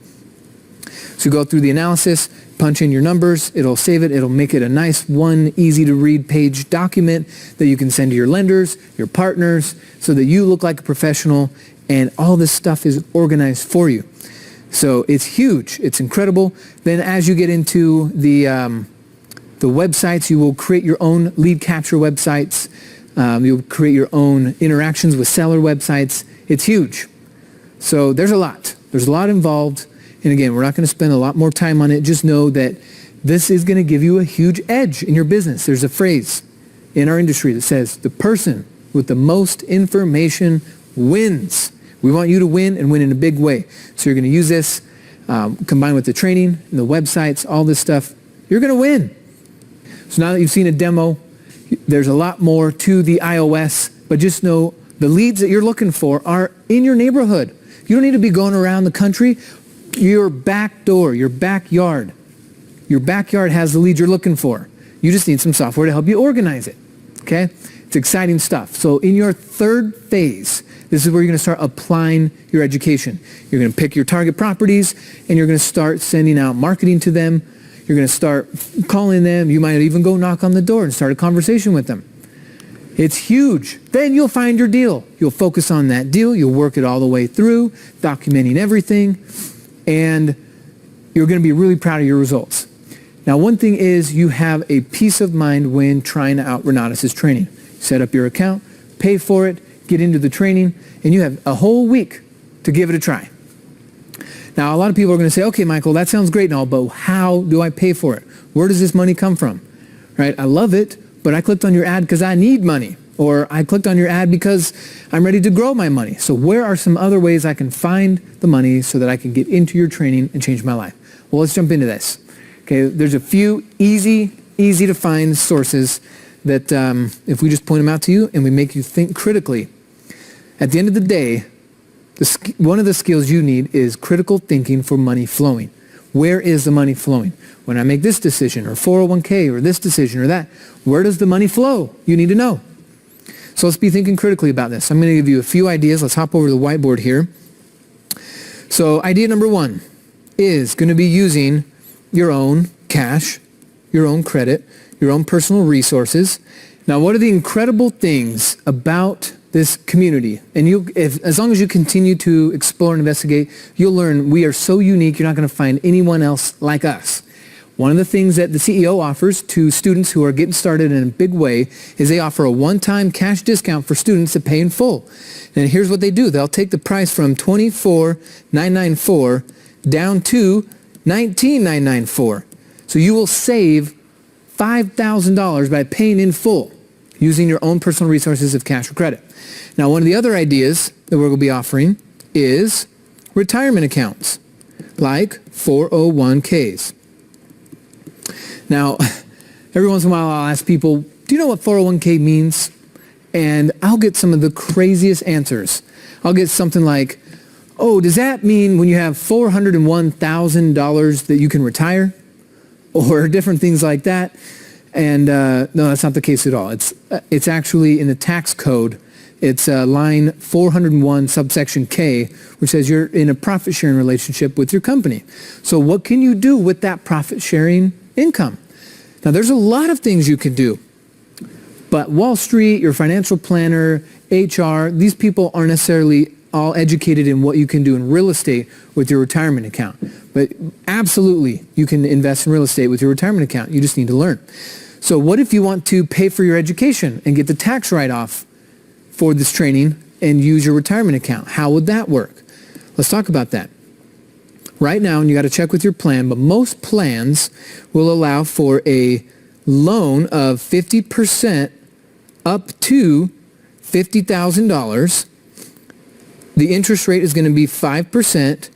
S1: So go through the analysis, punch in your numbers, it'll save it, it'll make it a nice one easy to read page document that you can send to your lenders, your partners, so that you look like a professional and all this stuff is organized for you. So it's huge. It's incredible. Then as you get into the websites, you will create your own lead capture websites. You'll create your own interactions with seller websites. It's huge. So there's a lot. There's a lot involved. And again, we're not going to spend a lot more time on it. Just know that this is going to give you a huge edge in your business. There's a phrase in our industry that says, the person with the most information wins. We want you to win and win in a big way. So you're going to use this combined with the training and the websites, all this stuff. You're going to win. So now that you've seen a demo, there's a lot more to the iOS, but just know the leads that you're looking for are in your neighborhood. You don't need to be going around the country. Your back door, your backyard has the leads you're looking for. You just need some software to help you organize it. Okay? It's exciting stuff. So in your 3rd phase, this is where you're going to start applying your education. You're going to pick your target properties, and you're going to start sending out marketing to them. You're going to start calling them. You might even go knock on the door and start a conversation with them. It's huge. Then you'll find your deal. You'll focus on that deal. You'll work it all the way through, documenting everything, and you're going to be really proud of your results. Now, one thing is you have a peace of mind when trying out Renatus's training. Set up your account, pay for it, get into the training, and you have a whole week to give it a try. Now, a lot of people are going to say, okay, Michael, that sounds great and all, but how do I pay for it? Where does this money come from? Right? I love it, but I clicked on your ad because I need money. Or I clicked on your ad because I'm ready to grow my money. So where are some other ways I can find the money so that I can get into your training and change my life? Well, let's jump into this. Okay, there's a few easy to find sources that if we just point them out to you and we make you think critically, at the end of the day, one of the skills you need is critical thinking for money flowing. Where is the money flowing? When I make this decision or 401k or this decision or that, where does the money flow? You need to know. So let's be thinking critically about this. I'm going to give you a few ideas. Let's hop over to the whiteboard here. So idea number 1 is going to be using your own cash, your own credit, your own personal resources. Now, what are the incredible things about this community? And as long as you continue to explore and investigate, you'll learn we are so unique, you're not going to find anyone else like us. One of the things that the CEO offers to students who are getting started in a big way is they offer a one-time cash discount for students that pay in full. And here's what they do. They'll take the price from $24,994 down to $19,994. So you will save $5,000 by paying in full using your own personal resources of cash or credit. Now, one of the other ideas that we're going to be offering is retirement accounts, like 401ks. Now, every once in a while I'll ask people, do you know what 401k means? And I'll get some of the craziest answers. I'll get something like, oh, does that mean when you have $401,000 that you can retire? Or different things like that. And no, that's not the case at all. It's actually in the tax code. It's line 401 subsection K, which says you're in a profit sharing relationship with your company. So what can you do with that profit sharing income? Now, there's a lot of things you can do. But Wall Street, your financial planner, HR, these people aren't necessarily all educated in what you can do in real estate with your retirement account. But absolutely, you can invest in real estate with your retirement account. You just need to learn. So what if you want to pay for your education and get the tax write-off for this training and use your retirement account? How would that work? Let's talk about that. Right now, and you got to check with your plan, but most plans will allow for a loan of 50% up to $50,000. The interest rate is going to be 5%, and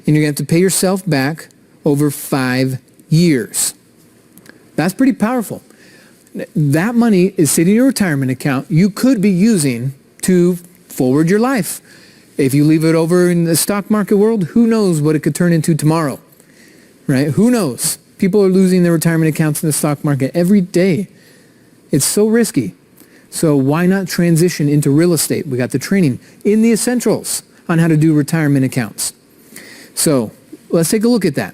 S1: you're going to have to pay yourself back over 5 years. That's pretty powerful. That money is sitting in your retirement account you could be using to forward your life. If you leave it over in the stock market world, who knows what it could turn into tomorrow, right? Who knows? People are losing their retirement accounts in the stock market every day. It's so risky. So why not transition into real estate? We got the training in the essentials on how to do retirement accounts. So let's take a look at that.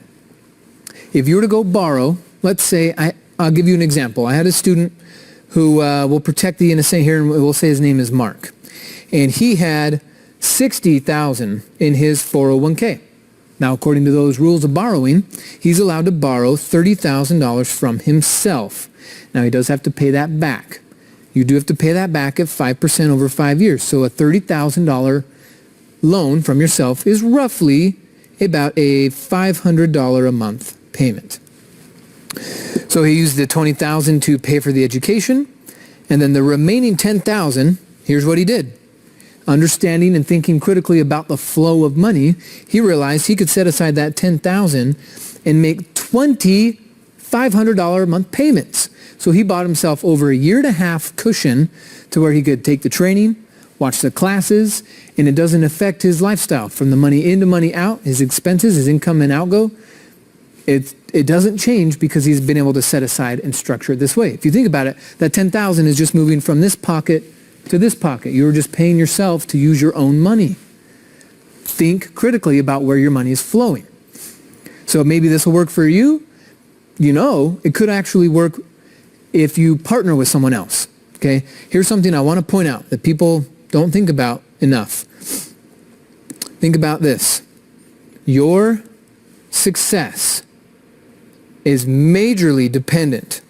S1: If you were to go borrow, let's say, I'll give you an example. I had a student who will protect the innocent here, and we'll say his name is Mark. And he had $60,000 in his 401k. Now, according to those rules of borrowing, he's allowed to borrow $30,000 from himself. Now, he does have to pay that back. You do have to pay that back at 5% over 5 years. So a $30,000 loan from yourself is roughly about a $500 a month payment. So he used the $20,000 to pay for the education, and then the remaining $10,000, here's what he did. Understanding and thinking critically about the flow of money, he realized he could set aside that $10,000 and make $2,500 a month payments. So he bought himself over a year and a half cushion to where he could take the training, watch the classes, and it doesn't affect his lifestyle. From the money in to money out, his expenses, his income and outgo, it doesn't change because he's been able to set aside and structure it this way. If you think about it, that $10,000 is just moving from this pocket to this pocket. You're just paying yourself to use your own money. Think critically about where your money is flowing. So maybe this will work for you. You know, it could actually work if you partner with someone else. Okay? Here's something I want to point out that people don't think about enough. Think about this. Your success is majorly dependent.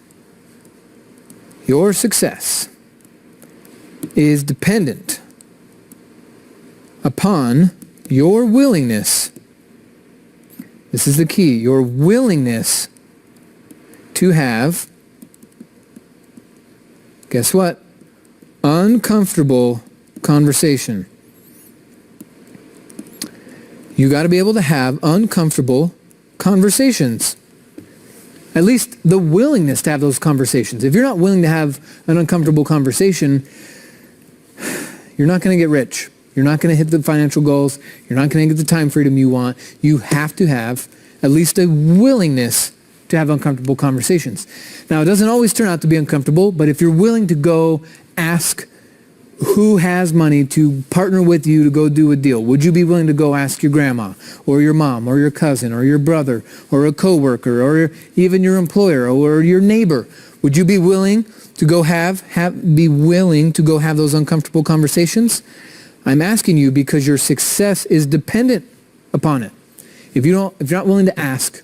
S1: Your success is dependent upon your willingness, this is the key, your willingness to have, guess what? Uncomfortable conversation. You got to be able to have uncomfortable conversations. At least the willingness to have those conversations. If you're not willing to have an uncomfortable conversation, you're not going to get rich. You're not going to hit the financial goals. You're not going to get the time freedom you want. You have to have at least a willingness to have uncomfortable conversations. Now, it doesn't always turn out to be uncomfortable, but if you're willing to go ask who has money to partner with you to go do a deal, would you be willing to go ask your grandma or your mom or your cousin or your brother or a coworker or even your employer or your neighbor? Would you be willing to go have those uncomfortable conversations? I'm asking you because your success is dependent upon it. If you're not willing to ask,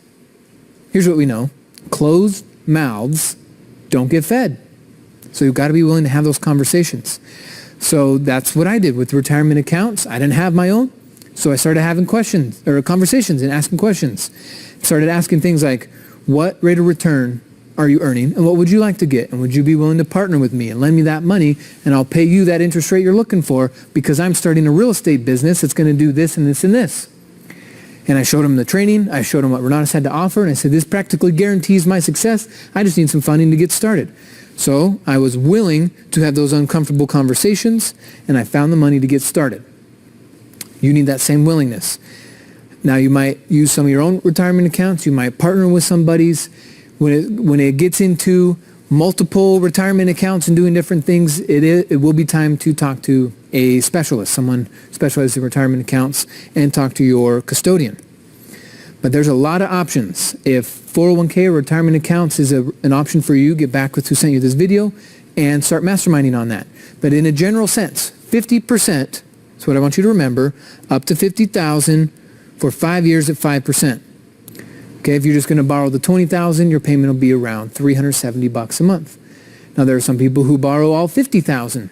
S1: here's what we know: closed mouths don't get fed. So you've got to be willing to have those conversations. So that's what I did with retirement accounts. I didn't have my own, so I started having questions or conversations and asking questions. Started asking things like, what rate of return are you earning, and what would you like to get, and would you be willing to partner with me and lend me that money, and I'll pay you that interest rate you're looking for because I'm starting a real estate business that's going to do this and this and this. And I showed them the training. I showed them what Renatus had to offer, and I said, this practically guarantees my success. I just need some funding to get started. So I was willing to have those uncomfortable conversations, and I found the money to get started. You need that same willingness. Now, you might use some of your own retirement accounts. You might partner with somebody's. When it gets into multiple retirement accounts and doing different things, it will be time to talk to a specialist, someone specialized in retirement accounts, and talk to your custodian. But there's a lot of options. If 401k or retirement accounts is an option for you, get back with who sent you this video and start masterminding on that. But in a general sense, 50% is what I want you to remember, up to $50,000 for 5 years at 5%. Okay, if you're just going to borrow the $20,000, your payment will be around $370 a month. Now, there are some people who borrow all $50,000.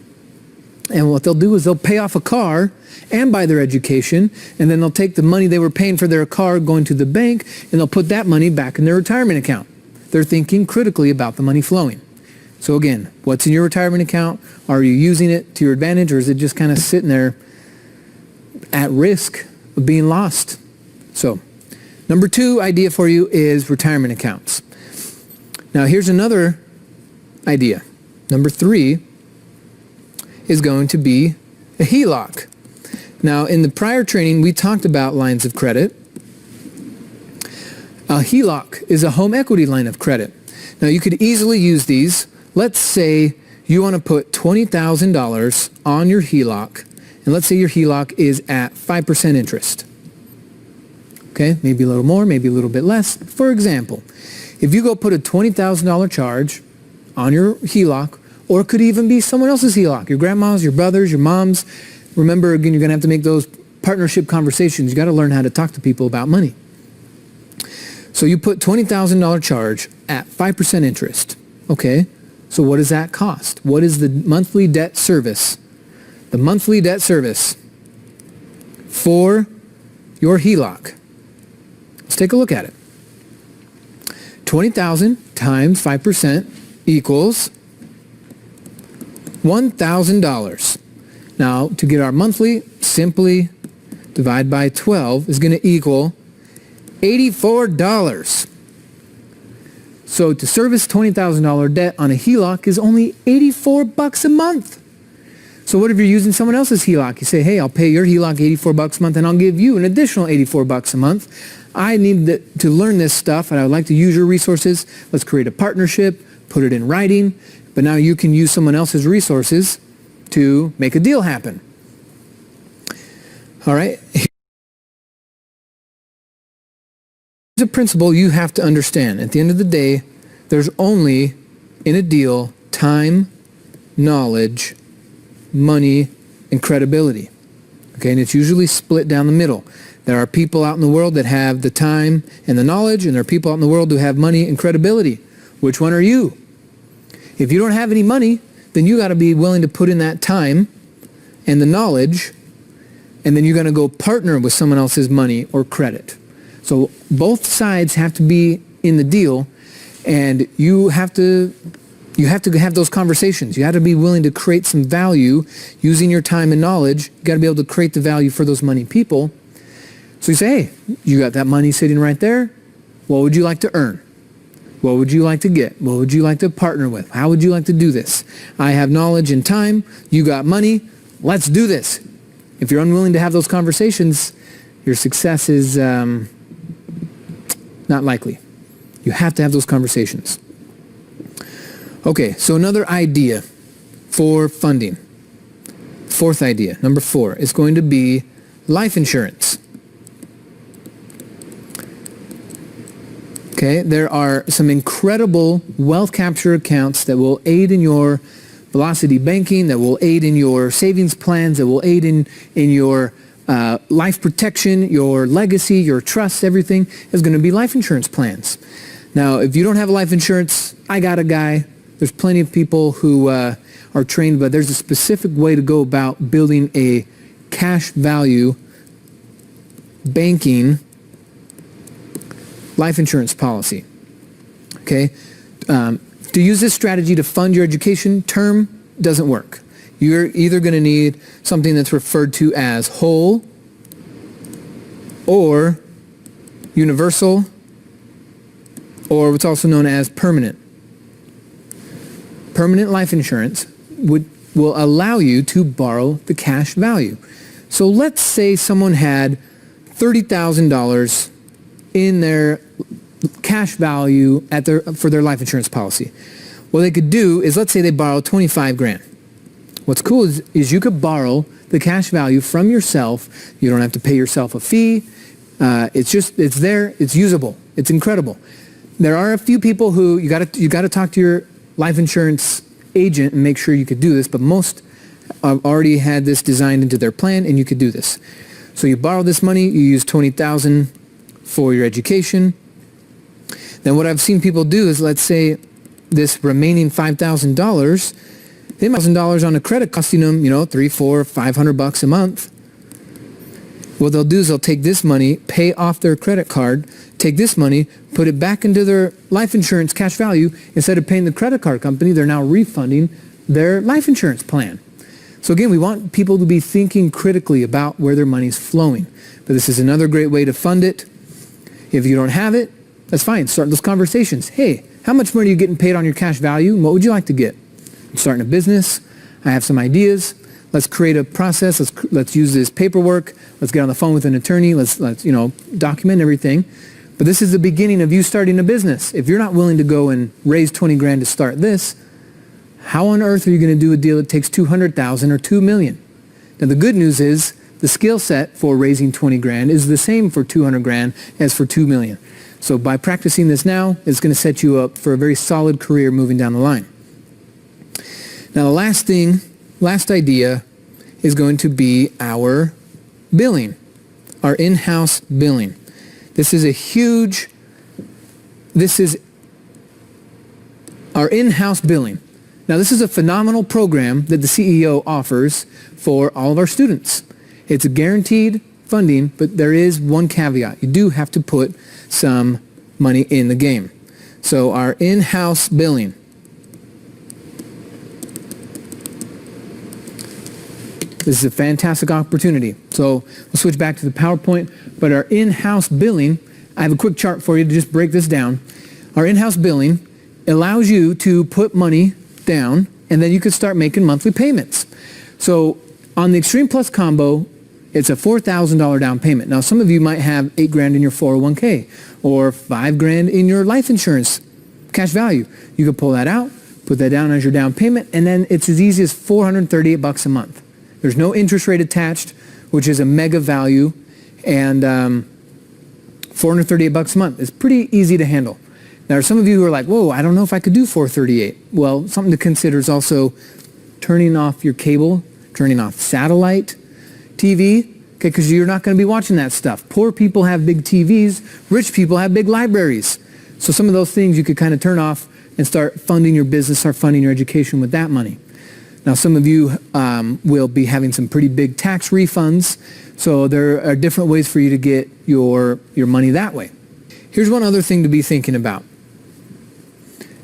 S1: And what they'll do is they'll pay off a car and buy their education, and then they'll take the money they were paying for their car going to the bank, and they'll put that money back in their retirement account. They're thinking critically about the money flowing. So again, what's in your retirement account? Are you using it to your advantage, or is it just kind of sitting there at risk of being lost? So, number 2 idea for you is retirement accounts. Now, here's another idea. Number 3 is going to be a HELOC. Now, in the prior training, we talked about lines of credit. A HELOC is a home equity line of credit. Now, you could easily use these. Let's say you want to put $20,000 on your HELOC, and let's say your HELOC is at 5% interest. Okay, maybe a little more, maybe a little bit less. For example, if you go put a $20,000 charge on your HELOC, or it could even be someone else's HELOC, your grandma's, your brother's, your mom's. Remember, again, you're going to have to make those partnership conversations. You got to learn how to talk to people about money. So you put $20,000 charge at 5% interest. Okay, so what does that cost? What is the monthly debt service? The monthly debt service for your HELOC. Let's take a look at it. 20,000 times 5% equals $1,000. Now, to get our monthly, simply divide by 12 is going to equal $84. So to service $20,000 debt on a HELOC is only $84 a month. So what if you're using someone else's HELOC? You say, hey, I'll pay your HELOC $84 a month, and I'll give you an additional $84 a month. I need to learn this stuff, and I would like to use your resources. Let's create a partnership, put it in writing. But now you can use someone else's resources to make a deal happen. All right? Here's a principle you have to understand. At the end of the day, there's only, in a deal, time, knowledge, money, and credibility. Okay? And it's usually split down the middle. There are people out in the world that have the time and the knowledge, and there are people out in the world who have money and credibility. Which one are you? If you don't have any money, then you got to be willing to put in that time and the knowledge and then you're going to go partner with someone else's money or credit. So both sides have to be in the deal, and you have to have those conversations. You have to be willing to create some value using your time and knowledge. You got to be able to create the value for those money people. So you say, hey, you got that money sitting right there. What would you like to earn? What would you like to get? What would you like to partner with? How would you like to do this? I have knowledge and time. You got money. Let's do this. If you're unwilling to have those conversations, your success is not likely. You have to have those conversations. Okay, so another idea for funding. Fourth idea, number 4, is going to be life insurance. Okay, there are some incredible wealth capture accounts that will aid in your velocity banking, that will aid in your savings plans, that will aid in your life protection, your legacy, your trust. Everything is going to be life insurance plans. Now, if you don't have a life insurance, I got a guy. There's plenty of people who are trained, but there's a specific way to go about building a cash value banking life insurance policy. Okay? To use this strategy to fund your education, term doesn't work. You're either going to need something that's referred to as whole or universal, or what's also known as permanent. Permanent life insurance will allow you to borrow the cash value. So let's say someone had $30,000 in their cash value for their life insurance policy. What they could do is, let's say they borrow 25 grand. What's cool is you could borrow the cash value from yourself. You don't have to pay yourself a fee. It's there. It's usable. It's incredible. There are a few people who you got to talk to your life insurance agent and make sure you could do this, but most have already had this designed into their plan, and you could do this. So you borrow this money, you use $20,000 for your education. Then what I've seen people do is, let's say this remaining $5,000, they have $1,000 on a credit costing them, $300, $400, $500 a month. What they'll do is they'll take this money, pay off their credit card, take this money, put it back into their life insurance cash value. Instead of paying the credit card company, they're now refunding their life insurance plan. So again, we want people to be thinking critically about where their money's flowing. But this is another great way to fund it. If you don't have it, that's fine. Start those conversations. Hey, how much money are you getting paid on your cash value? And what would you like to get? I'm starting a business. I have some ideas. Let's create a process. Let's use this paperwork. Let's get on the phone with an attorney. Let's document everything. But this is the beginning of you starting a business. If you're not willing to go and raise 20 grand to start this, how on earth are you going to do a deal that takes 200,000 or 2 million? Now the good news is the skill set for raising 20 grand is the same for 200 grand as for 2 million. So by practicing this now, it's going to set you up for a very solid career moving down the line. Now the last idea is going to be our billing, our in-house billing. This is our in-house billing. Now this is a phenomenal program that the CEO offers for all of our students. It's a guaranteed funding, but there is one caveat. You do have to put some money in the game. So our in-house billing. This is a fantastic opportunity. So we'll switch back to the PowerPoint, but our in-house billing, I have a quick chart for you to just break this down. Our in-house billing allows you to put money down, and then you can start making monthly payments. So on the Extreme Plus combo, it's a $4,000 down payment. Now some of you might have 8 grand in your 401k or 5 grand in your life insurance cash value. You can pull that out, put that down as your down payment, and then it's as easy as $438 a month. There's no interest rate attached, which is a mega value, and $438 a month is pretty easy to handle. Now, there are some of you who are like, whoa, I don't know if I could do $438. Well, something to consider is also turning off your cable, turning off satellite TV, okay, because you're not going to be watching that stuff. Poor people have big TVs. Rich people have big libraries. So some of those things you could kind of turn off and start funding your business, start funding your education with that money. Now, some of you will be having some pretty big tax refunds, so there are different ways for you to get your money that way. Here's one other thing to be thinking about.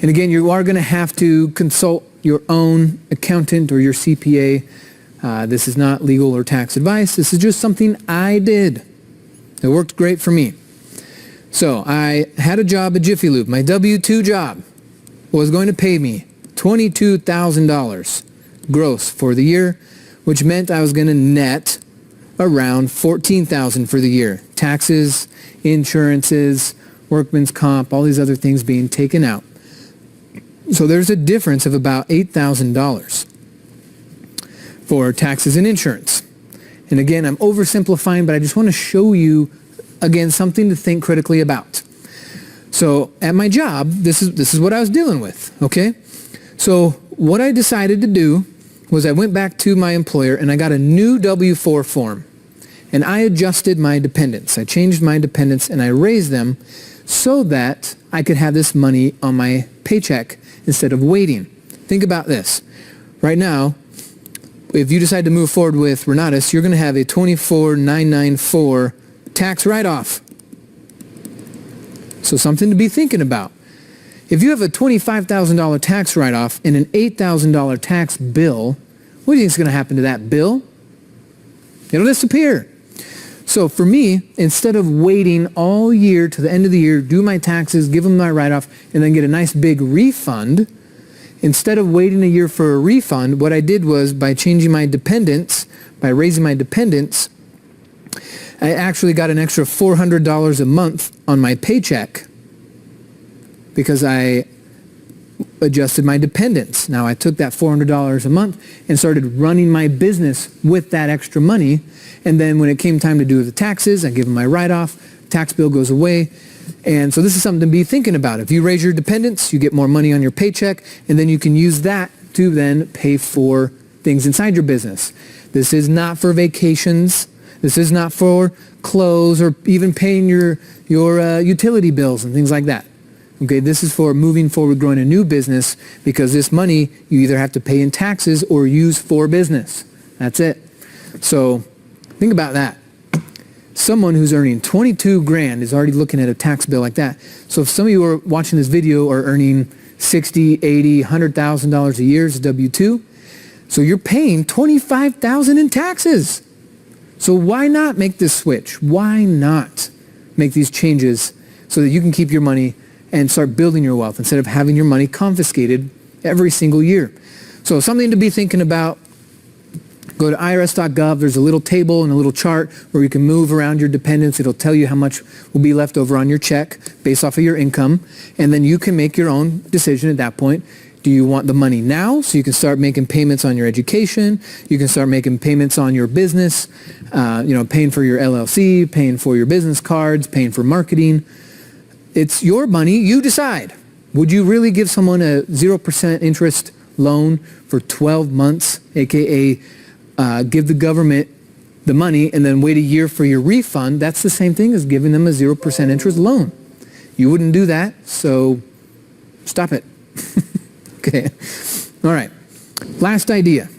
S1: And again, you are going to have to consult your own accountant or your CPA. This is not legal or tax advice. This is just something I did. It worked great for me. So I had a job at Jiffy Lube. My W-2 job was going to pay me $22,000 gross for the year, which meant I was going to net around $14,000 for the year. Taxes, insurances, workman's comp, all these other things being taken out. So there's a difference of about $8,000 for taxes and insurance. And again, I'm oversimplifying, but I just want to show you, again, something to think critically about. So at my job, this is what I was dealing with, okay? So what I decided to do was I went back to my employer and I got a new W-4 form. And I adjusted my dependents. I changed my dependents and I raised them so that I could have this money on my paycheck instead of waiting. Think about this. Right now, if you decide to move forward with Renatus, you're going to have a $24,994 tax write-off. So something to be thinking about. If you have a $25,000 tax write-off and an $8,000 tax bill, what do you think is going to happen to that bill? It'll disappear. So for me, instead of waiting all year to the end of the year, do my taxes, give them my write-off, and then get a nice big refund, instead of waiting a year for a refund, what I did was by changing my dependents, by raising my dependents, I actually got an extra $400 a month on my paycheck because I adjusted my dependents. Now I took that $400 a month and started running my business with that extra money. And then when it came time to do the taxes, I give them my write-off, tax bill goes away. And so this is something to be thinking about. If you raise your dependents, you get more money on your paycheck, and then you can use that to then pay for things inside your business. This is not for vacations. This is not for clothes or even paying your utility bills and things like that. Okay, this is for moving forward, growing a new business, because this money you either have to pay in taxes or use for business. That's it. So think about that. Someone who's earning 22 grand is already looking at a tax bill like that. So if some of you are watching this video are earning $60, $80, $100,000 a year as a W-2, so you're paying $25,000 in taxes. So why not make this switch? Why not make these changes so that you can keep your money and start building your wealth instead of having your money confiscated every single year? So something to be thinking about. Go to irs.gov. There's a little table and a little chart where you can move around your dependents. It'll tell you how much will be left over on your check based off of your income. And then you can make your own decision at that point. Do you want the money now so you can start making payments on your education? You can start making payments on your business, paying for your LLC, paying for your business cards, paying for marketing. It's your money. You decide. Would you really give someone a 0% interest loan for 12 months, aka give the government the money and then wait a year for your refund? That's the same thing as giving them a 0% interest loan. You wouldn't do that, so stop it. Okay. All right. Last idea.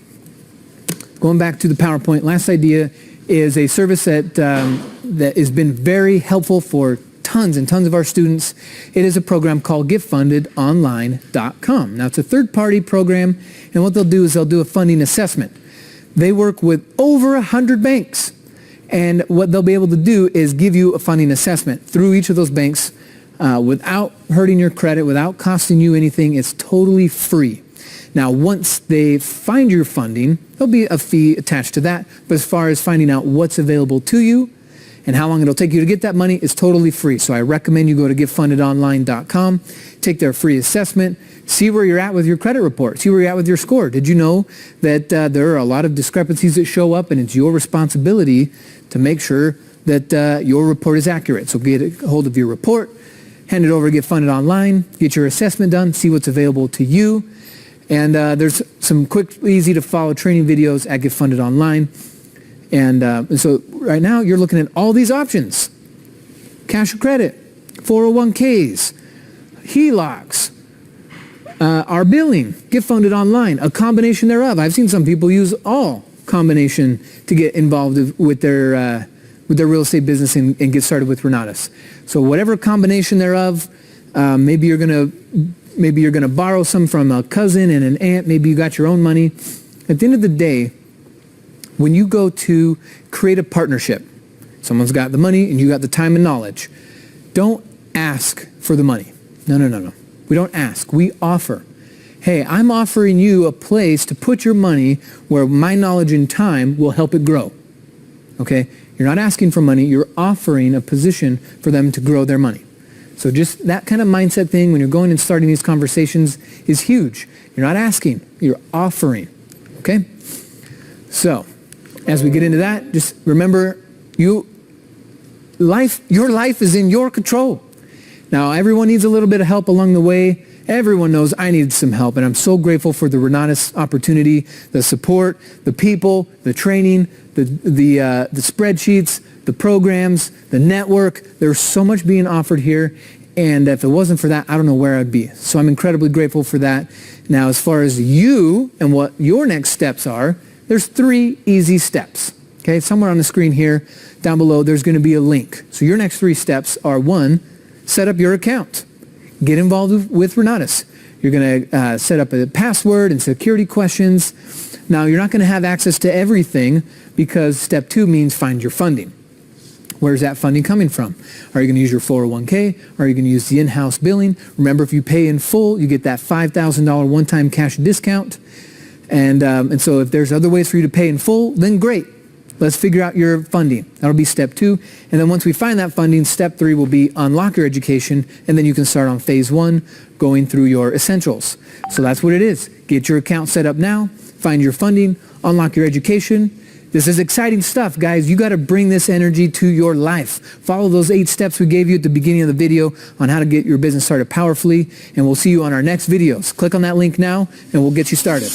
S1: Going back to the PowerPoint, last idea is a service that has been very helpful for tons and tons of our students. It is a program called GetFundedOnline.com. Now, it's a third-party program, and what they'll do is they'll do a funding assessment. They work with over 100 banks, and what they'll be able to do is give you a funding assessment through each of those banks without hurting your credit, without costing you anything. It's totally free. Now, once they find your funding, there'll be a fee attached to that, but as far as finding out what's available to you and how long it'll take you to get that money, it's totally free. So I recommend you go to GetFundedOnline.com, take their free assessment, see where you're at with your credit report, see where you're at with your score. Did you know that there are a lot of discrepancies that show up, and it's your responsibility to make sure that your report is accurate? So get a hold of your report, hand it over to Get Funded Online, get your assessment done, see what's available to you. And there's some quick, easy to follow training videos at Get Funded Online. And so right now you're looking at all these options: cash or credit, 401ks, HELOCs, Our billing, get funded online, a combination thereof. I've seen some people use all combination to get involved with their real estate business and get started with Renatus. So whatever combination thereof, maybe you're gonna borrow some from a cousin and an aunt. Maybe you got your own money. At the end of the day, when you go to create a partnership, someone's got the money and you got the time and knowledge. Don't ask for the money. No. We don't ask. We offer. Hey, I'm offering you a place to put your money where my knowledge and time will help it grow. Okay? You're not asking for money. You're offering a position for them to grow their money. So just that kind of mindset thing when you're going and starting these conversations is huge. You're not asking. You're offering. Okay? So as we get into that, just remember your life is in your control. Now, everyone needs a little bit of help along the way. Everyone knows I need some help, and I'm so grateful for the Renatus opportunity, the support, the people, the training, the spreadsheets, the programs, the network. There's so much being offered here, and if it wasn't for that, I don't know where I'd be. So I'm incredibly grateful for that. Now, as far as you and what your next steps are, there's 3 easy steps. Okay, somewhere on the screen here, down below, there's going to be a link. So your next 3 steps are: 1, set up your account. Get involved with Renatus. You're going to set up a password and security questions. Now, you're not going to have access to everything because step 2 means find your funding. Where's that funding coming from? Are you going to use your 401k? Are you going to use the in-house billing? Remember, if you pay in full, you get that $5,000 one-time cash discount. And so if there's other ways for you to pay in full, then great. Let's figure out your funding. That'll be step 2. And then once we find that funding, step 3 will be unlock your education, and then you can start on phase 1, going through your essentials. So that's what it is. Get your account set up now, find your funding, unlock your education. This is exciting stuff, guys. You got to bring this energy to your life. Follow those 8 steps we gave you at the beginning of the video on how to get your business started powerfully, and we'll see you on our next videos. Click on that link now, and we'll get you started.